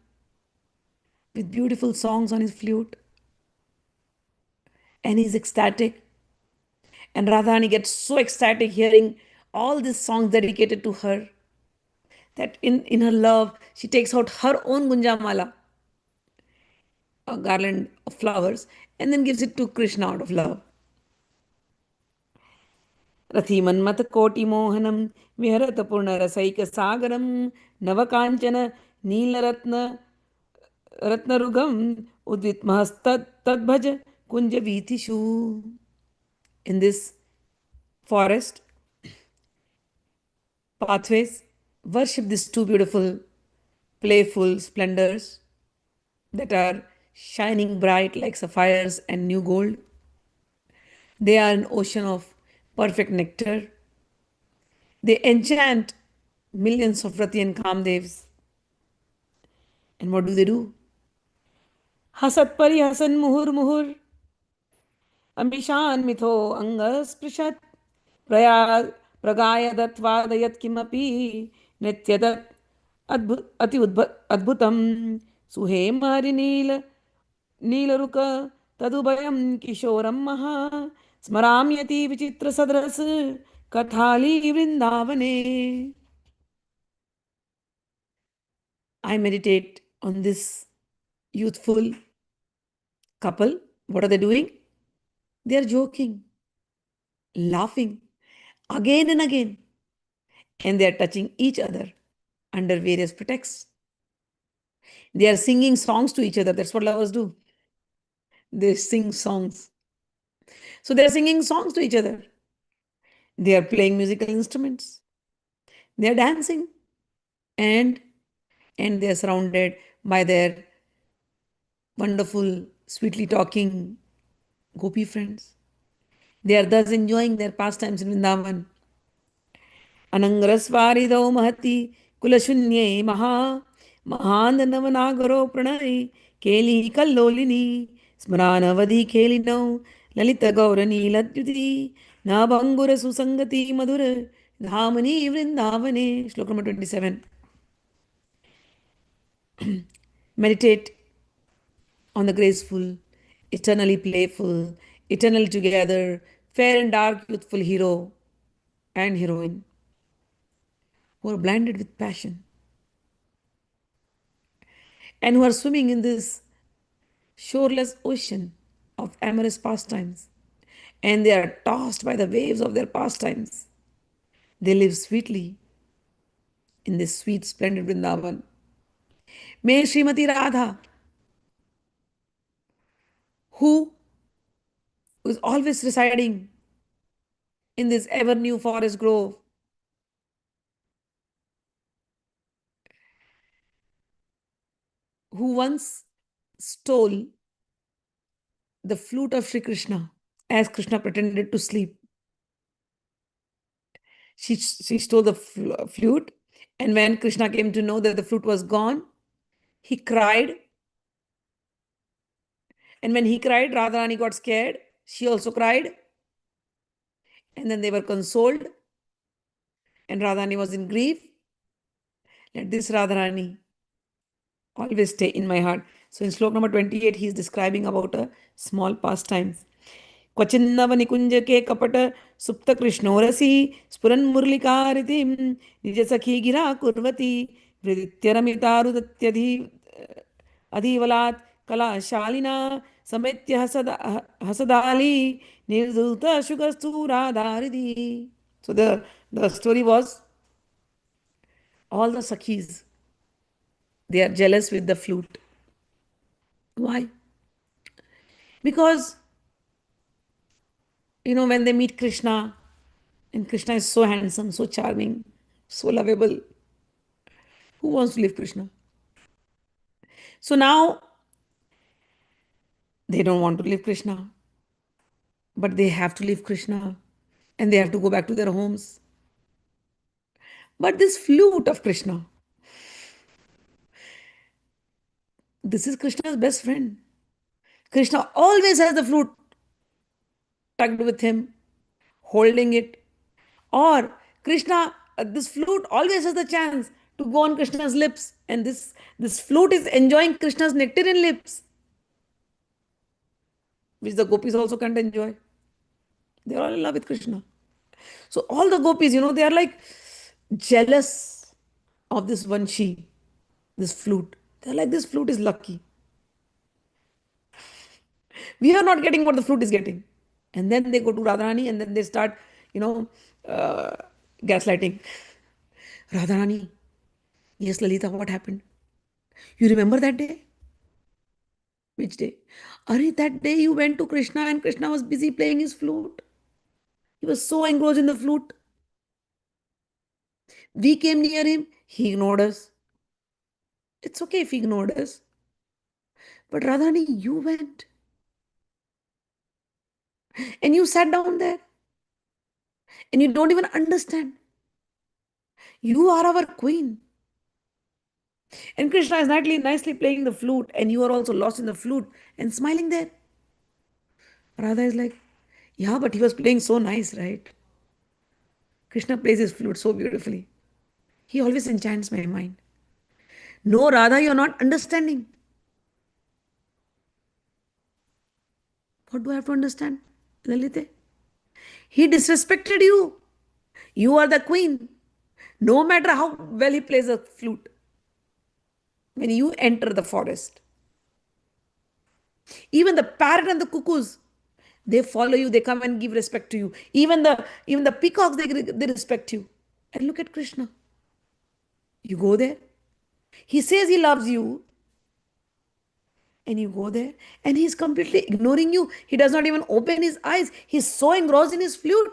with beautiful songs on his flute, and he's ecstatic. And Radharani gets so ecstatic hearing all these songs dedicated to her that in her love, she takes out her own gunjamala, a garland of flowers, and then gives it to Krishna out of love. रथी मन्मथ कोटि मोहनम विहरत पूर्ण रसैक Sagaram नवकांचन Neelratan रत्नरुगम उद्वित तद्भज kunja वीथिषु. In this forest pathways, worship these two beautiful, playful splendors that are shining bright like sapphires and new gold. They are an ocean of perfect nectar. They enchant millions of Rati and Kamdevs. And what do? Hasat pari hasan muhur muhur अमिशान मिथो अंगस्पृशत् प्रया प्रगाय दत्वादयत् किमपि नृत्यदत् अति अद्भुतं सुहेम हरिनील नीलरुक तदुभयं किशोरं महा स्मराम्यति विचित्र सदरस कथाली वृंदावने. I meditate on this youthful couple. What are they doing? They are joking, laughing again and again, and they are touching each other under various pretexts. They are singing songs to each other. That's what lovers do. They sing songs. So they are singing songs to each other. They are playing musical instruments. They are dancing, and they are surrounded by their wonderful, sweetly talking gopi friends. They are thus enjoying their pastimes in Vrindavan. अनंगरस्वारिदौ महति कुलशून्ये महा महानवनागरो प्रणय केली कल्लोलिनी स्मरानवधि खेलिनौ ललित गौरनीलद्युति न भंगुर सुसंगति मधुर धामनी वृंदावने. श्लोक number 27. Meditate on the graceful, eternally playful, eternally together, fair and dark youthful hero and heroine who are blinded with passion and who are swimming in this shoreless ocean of amorous pastimes, and they are tossed by the waves of their pastimes. They live sweetly in this sweet, splendid Vrindavan. May Srimati Radha, who is always residing in this ever new forest grove, who once stole the flute of Shri Krishna as Krishna pretended to sleep. She stole the flute, and when Krishna came to know that the flute was gone, he cried. And when he cried, Radharani got scared. She also cried. And then they were consoled. And Radharani was in grief. Let this Radharani always stay in my heart. So in slok number 28, he is describing about a small pastime. क्वचिन्नव निकुंज के कपट सुप्त कृष्णोरसी स्फुरन् मुरलिकारितिं निज सखी गिरा कुर्वती हृदित्यरमितारुदत्यधि अधीवलात् कलाशालिना समेत्य हसदाली निर्धूत शुकस्तु राधारिधि. So the story was all the sakhis, they are jealous with the flute. Why? Because when they meet Krishna, and Krishna is so handsome, so charming, so lovable, who wants to leave Krishna? So now they don't want to leave Krishna, but they have to leave Krishna and they have to go back to their homes. But this flute of Krishna, this is Krishna's best friend. Krishna always has the flute tucked with him, holding it. Or Krishna, this flute always has the chance to go on Krishna's lips, and this flute is enjoying Krishna's nectar in lips, which the gopis also can't enjoy. They are all in love with Krishna. So all the gopis, they are like jealous of this vanshi, this flute. They're like, this flute is lucky. We are not getting what the flute is getting. And then they go to Radharani and then they start, you know, uh, gaslighting. Radharani, yes, Lalita, what happened? You remember that day? Which day? Are that day you went to Krishna and Krishna was busy playing his flute. He was so engrossed in the flute. We came near him, he ignored us. It's okay if he ignored us. But Radharani, you went and you sat down there and you don't even understand. You are our queen. And Krishna is nicely playing the flute, and you are also lost in the flute and smiling there. Radha is like, yeah, but he was playing so nice, right? Krishna plays his flute so beautifully. He always enchants my mind. No, Radha, you're not understanding. What do I have to understand, Lalite? He disrespected you. You are the queen. No matter how well he plays a flute, when you enter the forest, even the parrot and the cuckoos, they follow you, they come and give respect to you. Even the peacocks, they respect you. And look at Krishna. You go there. He says he loves you, and you go there, and he's completely ignoring you. He does not even open his eyes. He's so engrossed in his flute.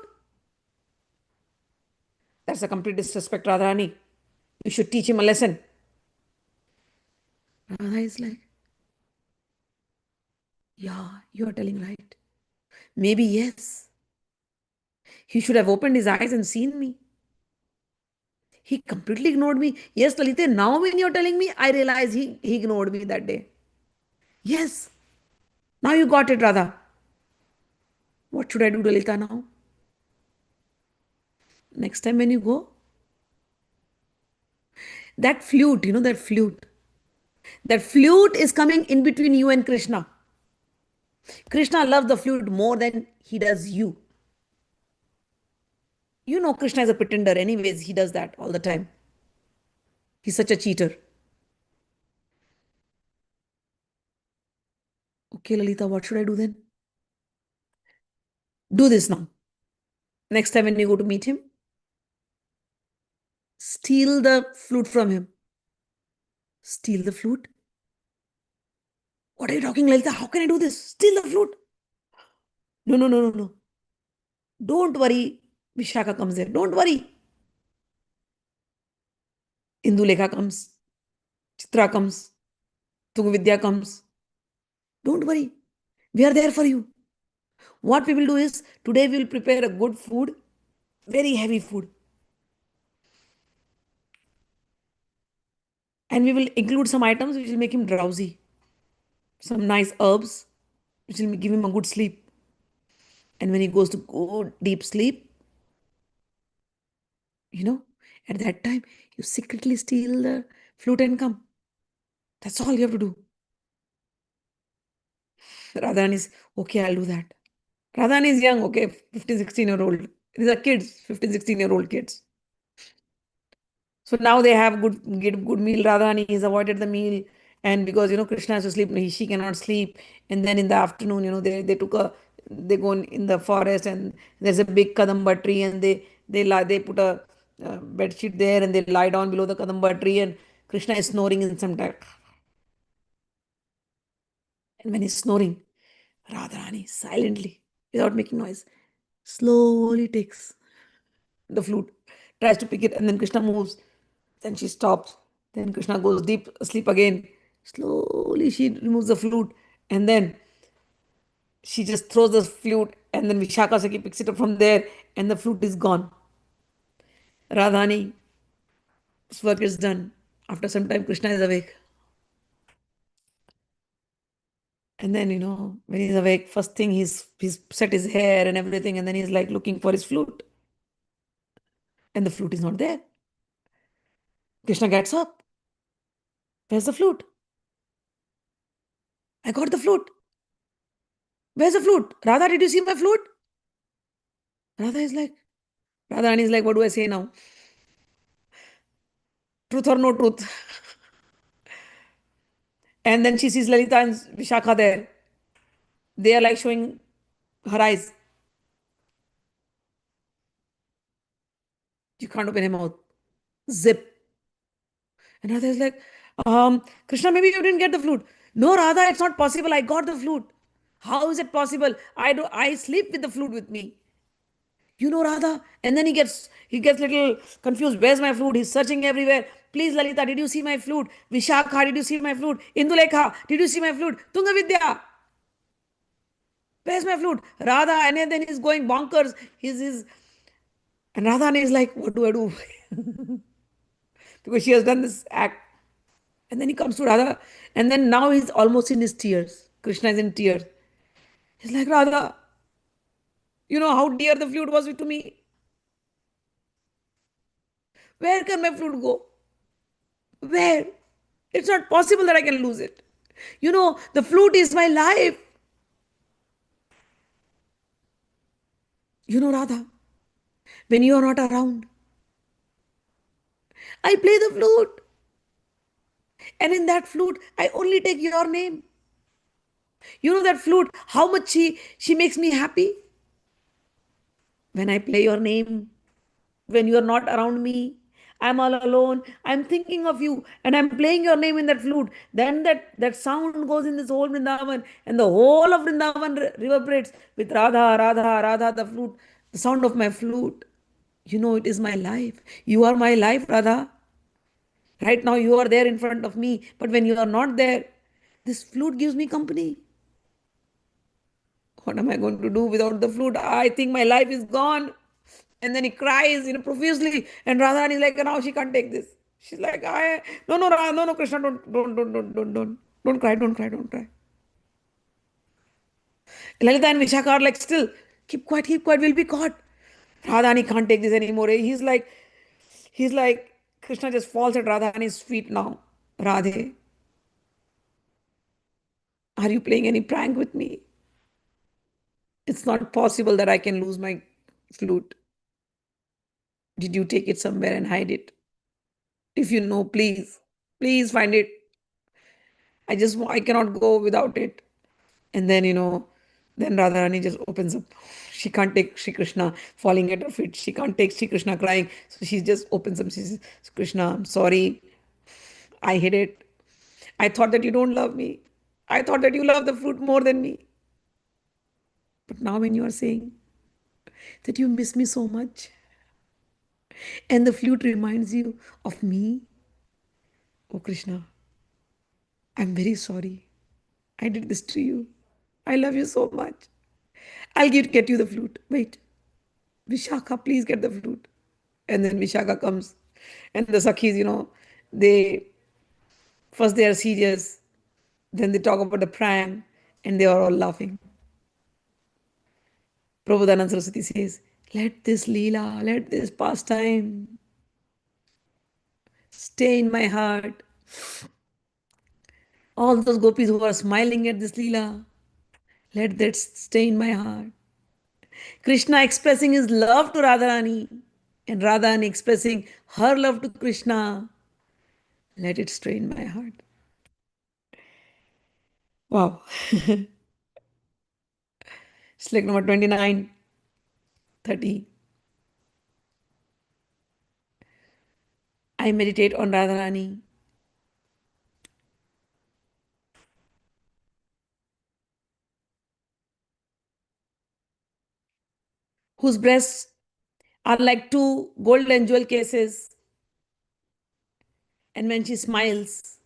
That's a complete disrespect, Radharani. You should teach him a lesson. Radha is like, yeah, you are telling right. Maybe yes. He should have opened his eyes and seen me. He completely ignored me. Yes, Lalite, now when you're telling me, I realize he ignored me that day. Yes. Now you got it, Radha. What should I do, Lalita, now? Next time when you go, that flute, that flute is coming in between you and Krishna. Krishna loves the flute more than he does you. You know Krishna is a pretender. Anyways, he does that all the time. He's such a cheater. Okay, Lalita, what should I do then? Do this now. Next time when you go to meet him, steal the flute from him. Steal the flute? What are you talking, Lalita? How can I do this? Steal the flute? No, no, no, no, no. Don't worry. Vishaka comes there. Don't worry. Indulekha comes. Chitra comes. Tungvidya comes. Don't worry. We are there for you. What we will do is today we will prepare a good food, very heavy food. And we will include some items which will make him drowsy. Some nice herbs which will give him a good sleep. And when he goes to go deep sleep, you know, at that time, you secretly steal the flute and come. That's all you have to do. Radharani is, okay, I'll do that. Radharani is young, okay, 15, 16-year-old. These are kids, 15, 16-year-old kids. So now they have good meal. Radharani has avoided the meal, and because Krishna has to sleep, she cannot sleep. And then in the afternoon, they go in the forest, and there's a big kadamba tree, and they put a bed sheet there, and they lie down below the kadamba tree, and Krishna is snoring in some time. And when he's snoring, Radharani silently, without making noise, slowly takes the flute, tries to pick it, and then Krishna moves. Then she stops. Then Krishna goes deep asleep again. Slowly she removes the flute, and then she just throws the flute, and then Vishaka Saki picks it up from there, and the flute is gone. Radhani's work is done. After some time, Krishna is awake. And then, when he's awake, first thing he's set his hair and everything, and then he's like looking for his flute, and the flute is not there. Krishna gets up. Where's the flute? I got the flute. Where's the flute? Radha, did you see my flute? Radha is like, Radharani is like, what do I say now? Truth or no truth? And then she sees Lalita and Vishakha there. They are like showing her eyes. You can't open her mouth. Zip. And Radha is like, Krishna, maybe you didn't get the flute. No, Radha, it's not possible. I got the flute. How is it possible? I sleep with the flute with me. Radha. And then he gets little confused. Where's my flute? He's searching everywhere. Please, Lalita, did you see my flute? Vishakha, did you see my flute? Indulekha, did you see my flute? Tunga Vidya, where's my flute? Radha, and then he's going bonkers. And Radha is like, what do I do? Because she has done this act. And then he comes to Radha, and then now he's almost in his tears. Krishna is in tears. He's like, Radha, you know how dear the flute was to me. Where can my flute go? Where? It's not possible that I can lose it. The flute is my life. Radha, when you are not around, I play the flute. And in that flute, I only take your name. That flute, how much she makes me happy when I play your name. When you are not around me, I'm all alone. I'm thinking of you, and I'm playing your name in that flute. Then that sound goes in this whole Vrindavan, and the whole of Vrindavan reverberates with Radha, Radha, Radha, the flute, the sound of my flute. It is my life. You are my life, Radha. Right now, you are there in front of me, but when you are not there, this flute gives me company. What am I going to do without the flute? I think my life is gone. And then he cries, profusely. And Radharani is like, now she can't take this. She's like, no, no, no, no, Krishna, don't cry, don't cry, don't cry. Lalita and Vishaka are like, still, keep quiet, we'll be caught. Radharani can't take this anymore. He's like, Krishna just falls at Radharani's feet now. Radhe, are you playing any prank with me? It's not possible that I can lose my flute. Did you take it somewhere and hide it? If you know, please find it. I cannot go without it. And then Radharani just opens up. She can't take Shri Krishna falling at her feet. She can't take Shri Krishna crying. So she just opens up. She says, Krishna, I'm sorry. I hid it. I thought that you don't love me. I thought that you love the fruit more than me. But now when you are saying that you miss me so much, and the flute reminds you of me, oh Krishna, I'm very sorry. I did this to you. I love you so much. I'll get you the flute. Wait. Vishaka, please get the flute. And then Vishaka comes. And the Sakhis, they first they are serious, then they talk about the prank, and they are all laughing. Prabodhanand Saraswati says, let this leela, let this pastime stay in my heart. All those gopis who are smiling at this leela, let that stay in my heart. Krishna expressing his love to Radharani and Radharani expressing her love to Krishna. Let it strain my heart. Wow. Slide number 29, 30. I meditate on Radharani, whose breasts are like two gold and jewel cases. And when she smiles,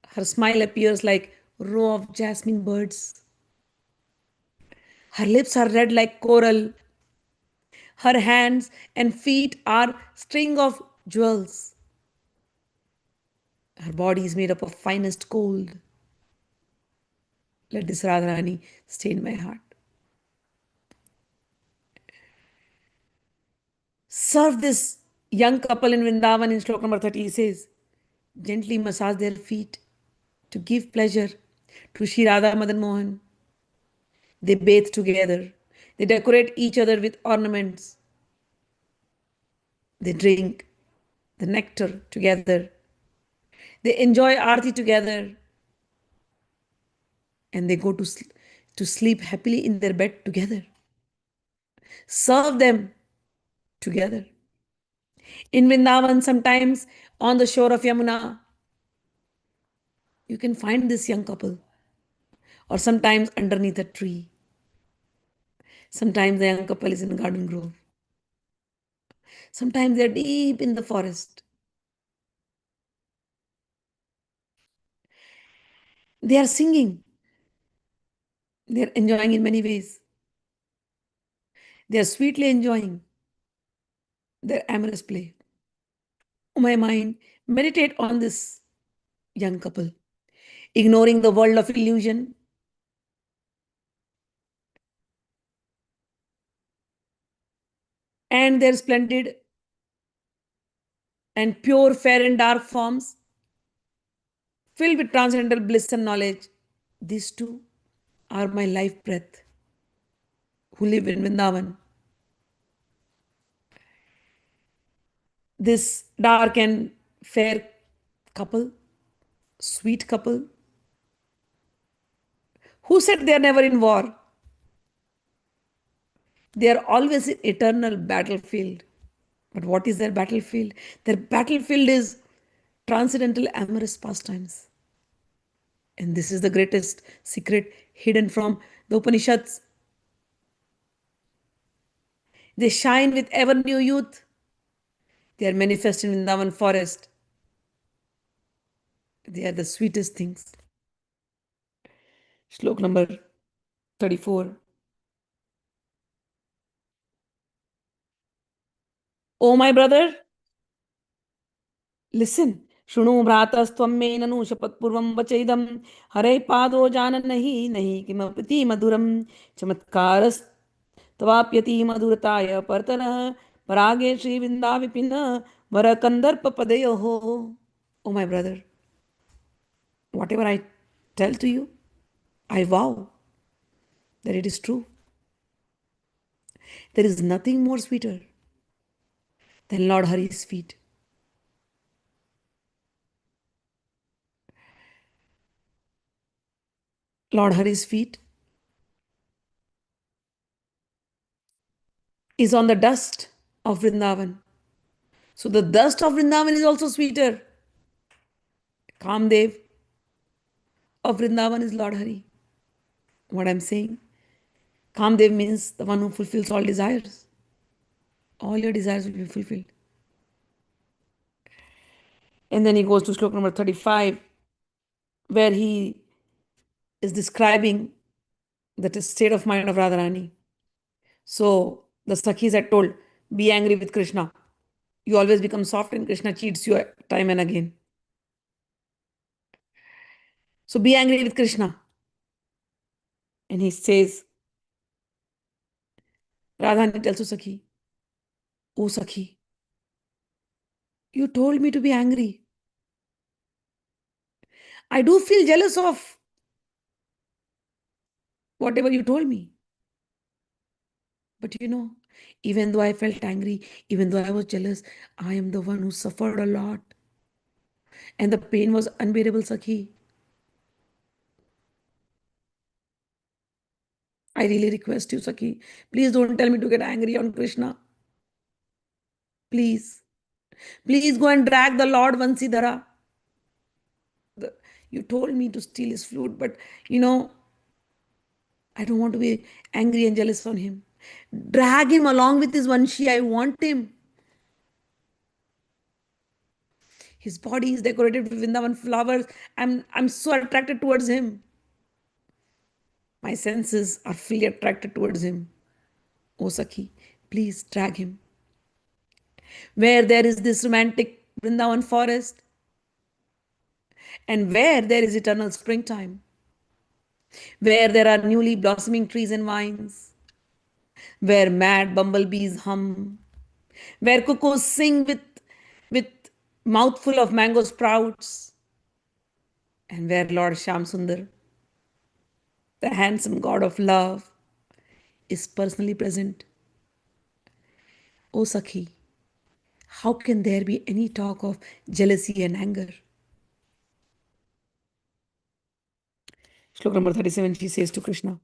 her smile appears like row of jasmine birds. Her lips are red like coral. Her hands and feet are string of jewels. Her body is made up of finest gold. Let this Radharani stay in my heart. Serve this young couple in Vrindavan in Shloka number 30. He says, gently massage their feet to give pleasure to Shri Radha Madan Mohan. They bathe together. They decorate each other with ornaments. They drink the nectar together. They enjoy arti together. And they go to sleep happily in their bed together. Serve them together. In Vrindavan, sometimes on the shore of Yamuna, you can find this young couple, or sometimes underneath a tree. Sometimes the young couple is in a garden grove. Sometimes they're deep in the forest. They are singing. They are enjoying in many ways. They are sweetly enjoying their amorous play. Oh, my mind, meditate on this young couple, ignoring the world of illusion and their splendid and pure, fair, and dark forms, filled with transcendental bliss and knowledge. These two are my life breath who live in Vrindavan. This dark and fair couple, sweet couple, who said they are never in war? They are always in eternal battlefield. But what is their battlefield? Their battlefield is transcendental amorous pastimes. And this is the greatest secret hidden from the Upanishads. They shine with ever new youth. They are manifest in Vrindavan forest. They are the sweetest things. Shlok number 34. Oh, my brother, listen. शृणु भ्रातस्त्वं मे ननु शपथपूर्वं वचैदं हरे पादो जानन्हि नहि किमपि मधुरं चमत्कारस्त्वाप्यति मधुरताय परतरः परागे श्रीवृन्दा Vipin वरकन्दर्पपदयोः. Oh, my brother, whatever I tell to you, I vow that it is true. There is nothing more sweeter than Lord Hari's feet. Lord Hari's feet is on the dust of Vrindavan. So the dust of Vrindavan is also sweeter. Kamdev of Vrindavan is Lord Hari. What I'm saying? Kamdev means the one who fulfills all desires. All your desires will be fulfilled. And then he goes to Shloka number 35, where he is describing the state of mind of Radharani. So the Sakhis had told, be angry with Krishna. You always become soft and Krishna cheats you time and again. So be angry with Krishna. And he says, Radharani tells to Sakhi, oh Sakhi, you told me to be angry. I do feel jealous of whatever you told me. But even though I felt angry, even though I was jealous, I am the one who suffered a lot. And the pain was unbearable, Sakhi. I really request you, Sakhi, please don't tell me to get angry on Krishna. Please. Please go and drag the Lord Vansidhara. The, you told me to steal his flute, but you know, I don't want to be angry and jealous on him. Drag him along with his Vanshi. I want him. His body is decorated with Vrindavan flowers. I'm so attracted towards him. My senses are fully attracted towards him. O Sakhi, please drag him. Where there is this romantic Vrindavan forest, and where there is eternal springtime, where there are newly blossoming trees and vines, where mad bumblebees hum, where cuckoos sing with mouthful of mango sprouts, and where Lord Shamsundar, the handsome god of love, is personally present. O Sakhi, how can there be any talk of jealousy and anger? Shloka number 37, she says to Krishna,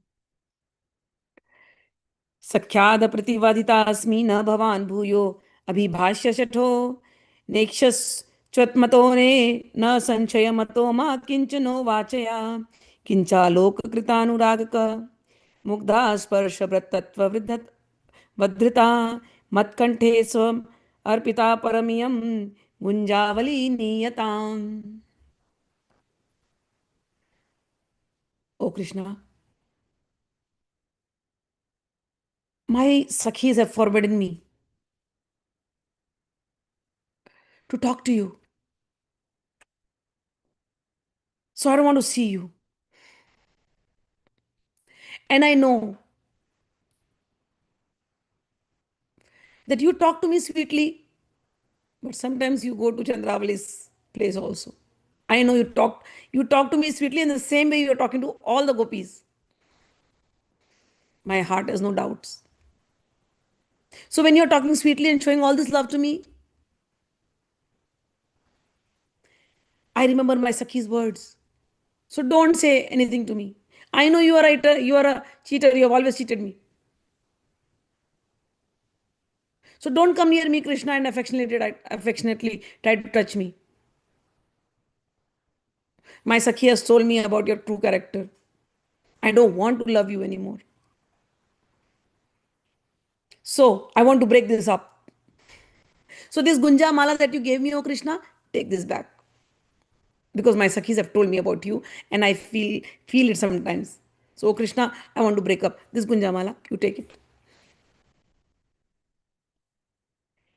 सख्याद प्रतिवादिता अस्मि न भवान भूयो अभिभाष्य शठो नेक्षस्त्वत्मतो ने न संशय मतो मा किंचनो वाचया किंचालोक कृतानुरागक मुग्धा स्पर्श वृत्तत्व वृद्धत वधृता मत्कंठे स्वम Arpita premium गुंजावली नीयताम. O Krishna, my sakhis have forbidden me to talk to you, so I don't want to see you. And I know that you talk to me sweetly, but sometimes you go to Chandravali's place also. I know you talk to me sweetly in the same way you're talking to all the gopis. My heart has no doubts. So when you're talking sweetly and showing all this love to me, I remember my Sakhi's words. So don't say anything to me. I know you are a cheater, you have always cheated me. So don't come near me, Krishna, and affectionately try to touch me. My Sakhi has told me about your true character. I don't want to love you anymore. So I want to break this up. So this Gunja Mala that you gave me, oh Krishna, take this back. Because my Sakhis have told me about you and I feel it sometimes. So oh Krishna, I want to break up. This Gunja Mala, you take it.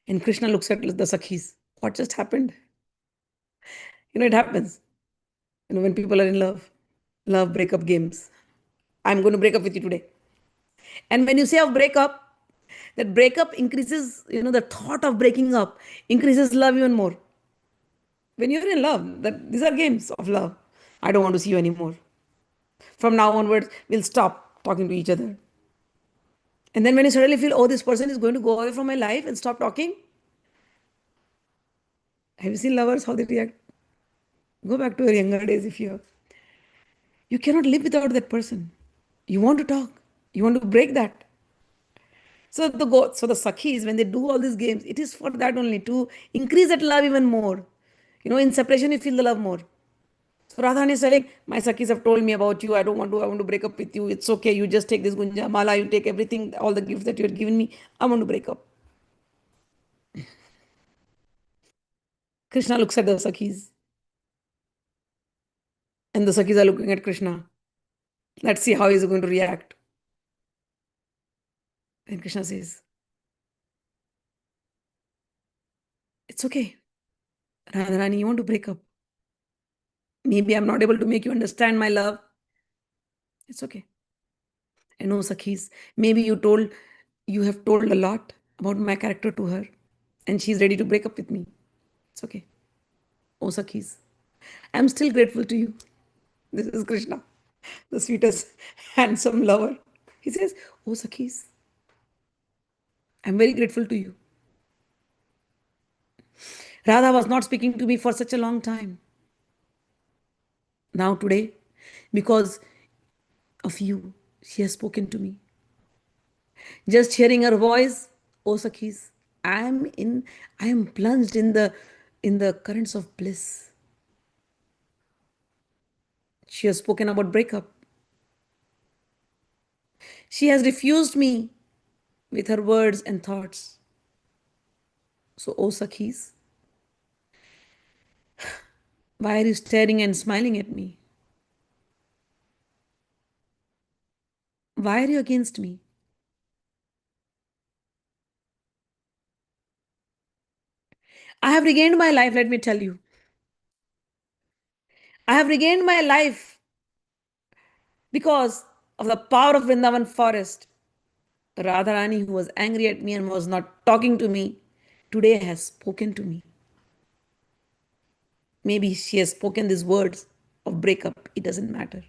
And Krishna looks at the Sakhis. What just happened? It happens. When people are in love breakup games. I'm going to break up with you today. And when you say of breakup, that breakup increases, the thought of breaking up increases love even more. When you're in love, these are games of love. I don't want to see you anymore. From now onwards, we'll stop talking to each other. And then when you suddenly feel, oh, this person is going to go away from my life and stop talking, have you seen lovers, how they react? Go back to your younger days if you cannot live without that person. You want to talk. You want to break that. So the Sakhis, when they do all these games, it is for that only, to increase that love even more. In separation, you feel the love more. So Radharani is telling, my Sakhis have told me about you. I want to break up with you. It's okay. You just take this Gunja Mala, you take everything, all the gifts that you had given me. I want to break up. Krishna looks at the Sakhis, and the Sakhis are looking at Krishna. Let's see how he's going to react. And Krishna says, it's okay. Radharani, you want to break up. Maybe I'm not able to make you understand my love. It's okay. I know, Sakhis. Maybe you have told a lot about my character to her, and she's ready to break up with me. It's okay. Oh, Sakhis, I'm still grateful to you. This is Krishna, the sweetest, handsome lover. He says, oh, Sakhis, I'm very grateful to you. Radha was not speaking to me for such a long time. Now, today, because of you, she has spoken to me. Just hearing her voice, oh Sakhis, I am in, I am plunged in the currents of bliss. She has spoken about breakup. She has refused me with her words and thoughts. So, oh Sakhis, why are you staring and smiling at me? Why are you against me? I have regained my life, let me tell you. I have regained my life because of the power of Vrindavan forest. Radharani, who was angry at me and was not talking to me, today has spoken to me. Maybe she has spoken these words of breakup. It doesn't matter.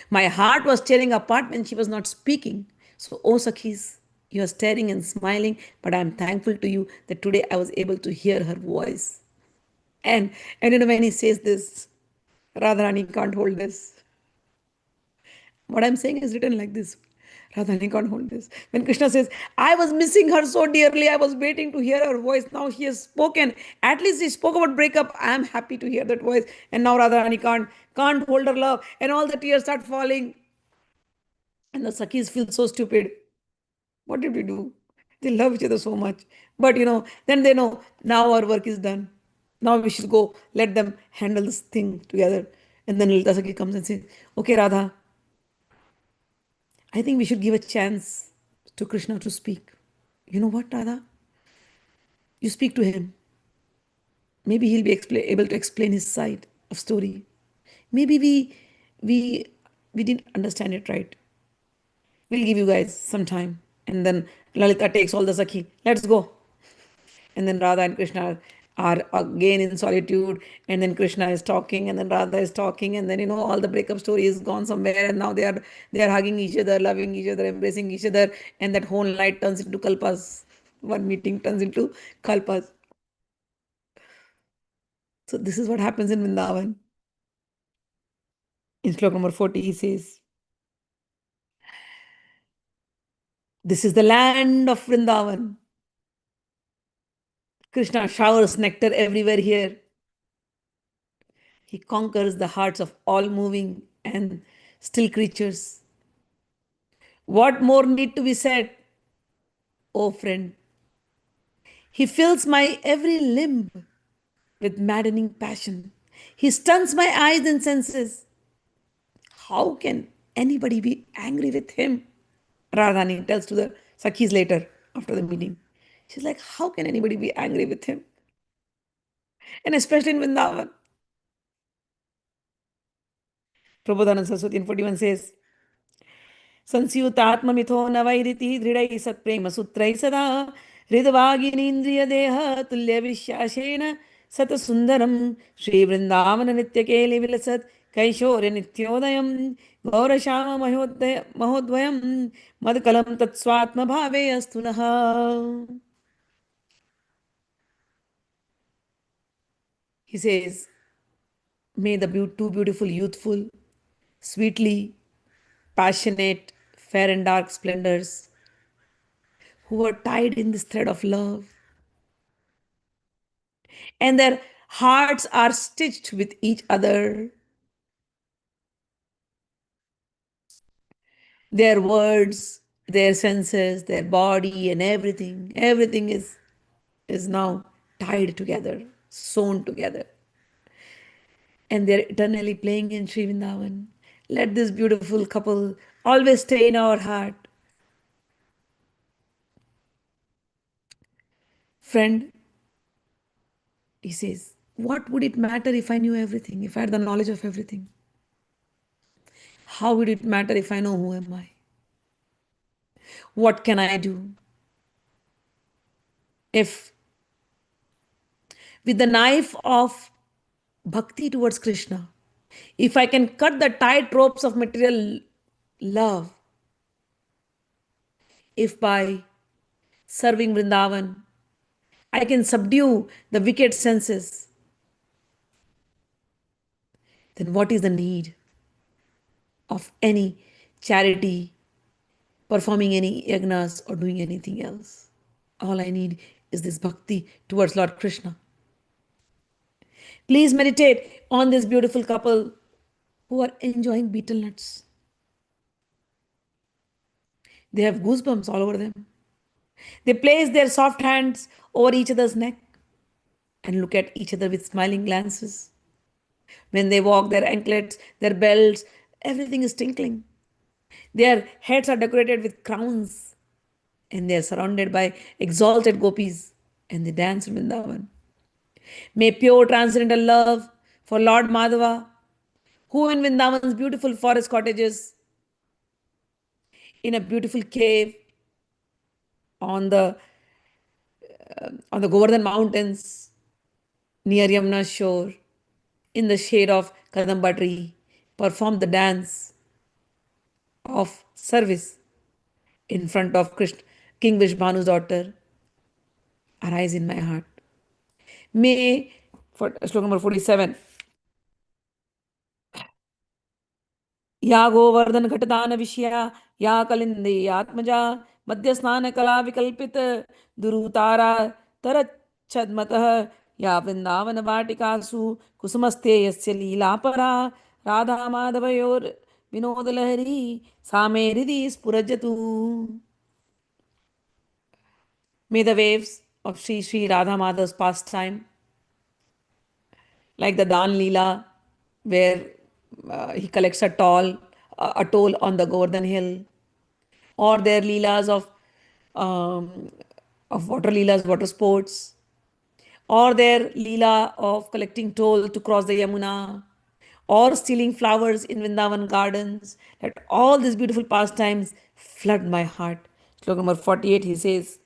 My heart was tearing apart when she was not speaking. So, oh Sakhis, you are staring and smiling, but I am thankful to you that today I was able to hear her voice. And when he says this, Radharani can't hold this. What I'm saying is written like this. Radharani can't hold this. When Krishna says, I was missing her so dearly, I was waiting to hear her voice. Now she has spoken. At least she spoke about breakup. I am happy to hear that voice. And now Radharani can't hold her love. And all the tears start falling. And the Sakhis feel so stupid. What did we do? They love each other so much. But then they know now our work is done. Now we should go let them handle this thing together. And then Lalita Sakhi comes and says, okay, Radha, I think we should give a chance to Krishna to speak. You know what, Radha? You speak to him. Maybe he'll be able to explain his side of story. Maybe we we didn't understand it right. We'll give you guys some time. And then Lalita takes all the Sakhi. Let's go. And then Radha and Krishna are again in solitude, and then Krishna is talking, and then Radha is talking, and then all the breakup story is gone somewhere, and now they are hugging each other, loving each other, embracing each other, and that whole night turns into kalpas. One meeting turns into kalpas. So this is what happens in Vrindavan. In slok number 40, he says, "This is the land of Vrindavan. Krishna showers nectar everywhere here. He conquers the hearts of all moving and still creatures. What more need to be said, oh friend? He fills my every limb with maddening passion. He stuns my eyes and senses. How can anybody be angry with him?" Radhani tells to the Sakhis later after the meeting. She's like, how can anybody be angry with him? And especially in Vrindavan. Prabodhanand Saraswati in 41 says, संस्यूतात्ममिथो न वैरिति दृढैः सत्प्रेमसूत्रैः सदा हृद्वागिनीन्द्रियदेह तुल्यविश्वासेन सतसुन्दरं श्रीवृन्दावननित्यकेलि विलसत् कैशोर्यनित्योदयं महोद्वयं मत्कलं तत्स्वात्मभावे अस्तु नः. He says, may the two beautiful, youthful, sweetly passionate, fair and dark splendors who are tied in this thread of love, and their hearts are stitched with each other. Their words, their senses, their body, and everything is now tied together, sewn together, and they're eternally playing in Sri Vrindavan. Let this beautiful couple always stay in our heart. Friend, he says, what would it matter if I knew everything, if I had the knowledge of everything? How would it matter if I know who am I? What can I do? If with the knife of bhakti towards Krishna, if I can cut the tight ropes of material love, if by serving Vrindavan. I can subdue the wicked senses. Then what is the need of any charity, performing any yagnas, or doing anything else? All I need is this bhakti towards Lord Krishna. Please meditate on this beautiful couple who are enjoying betel nuts. They have goosebumps all over them. They place their soft hands over each other's neck and look at each other with smiling glances. When they walk, their anklets, their belts, everything is tinkling. Their heads are decorated with crowns and they are surrounded by exalted gopis and they dance in Vrindavan. May pure transcendental love for Lord Madhava, who in Vrindavan's beautiful forest cottages, in a beautiful cave on the Govardhan mountains near Yamuna's shore, in the shade of Kadamba tree, performed the dance of service in front of Krishna, King Vishbhanu's daughter, arise in my heart. May, for sloka number 47, या गोवर्धन घटदान विषया या कलिंदे आत्मजा मध्य स्नान कला विकल्पित दुरुतारा तरच्छदमतः या वृंदावन वाटिकासु कुसुमस्ते यस्य लीलापरा राधा माधवयोर विनोद लहरी सामे हृदि स्फुरजतु. May the waves of Sri Sri Radha Madhav's pastime, like the Dan Leela, where he collects a toll on the Govardhan hill, or their leelas of water leelas, water sports, or their leela of collecting toll to cross the Yamuna, or stealing flowers in Vrindavan gardens. Let all these beautiful pastimes flood my heart. Sloka number 48, he says,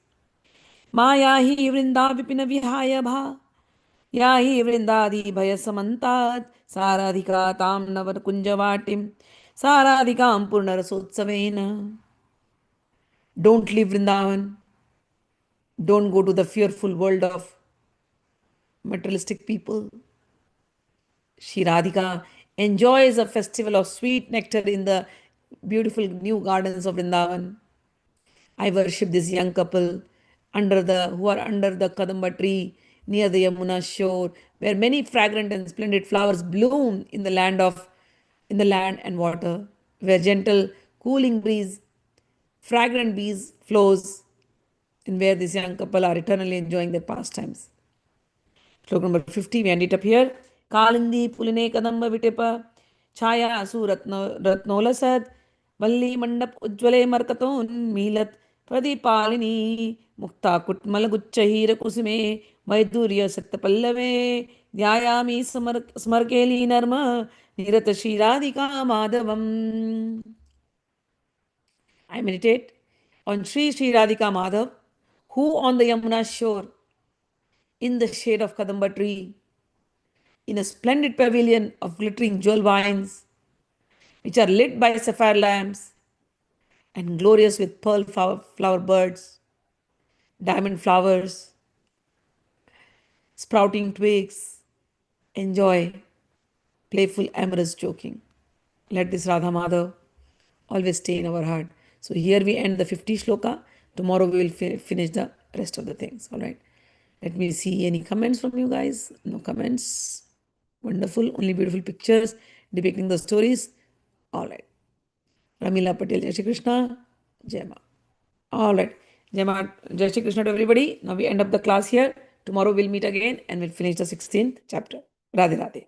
माया ही वृंदा विपिन विहाय भा या ही वृंदादि भय समन्तात् साराधिका ताम नवर कुंजवाटिम साराधिकाम पूर्ण रसोत्सवेन. Don't leave Vrindavan. Don't go to the fearful world of materialistic people. Shri Radhika enjoys a festival of sweet nectar in the beautiful new gardens of Vrindavan. I worship this young couple who are under the Kadamba tree near the Yamuna shore, where many fragrant and splendid flowers bloom in the land and water, where gentle, cooling breeze, fragrant bees flows, and where this young couple are eternally enjoying their pastimes. Sloka number 50, we end it up here. Kalindi Puline Kadamba Vitepa Chaya Asu Ratnolasad Valli Mandap Ujjwale Markaton Milat Pradipalini Mukta Kutmal Guchahira Kusime Vaidurya Saktapallave Dhyayami Smarkeli Narma Nirata Radhika Madhavam. I meditate on Sri Sri Radhika Madhav, who on the Yamuna shore, in the shade of Kadamba tree, in a splendid pavilion of glittering jewel vines, which are lit by sapphire lamps and glorious with pearl flower birds, diamond flowers, sprouting twigs, enjoy playful, amorous joking. Let this Radha Madhav always stay in our heart. So here we end the 50 shloka. Tomorrow we will finish the rest of the things. All right. Let me see any comments from you guys. No comments. Wonderful. Only beautiful pictures depicting the stories. All right. Ramila Patel, Jai Shri Krishna. Jai Ma. All right. Jai Ma, Jai Shri Krishna to everybody. Now we end up the class here. Tomorrow we'll meet again and we'll finish the 16th chapter. Radhe Radhe.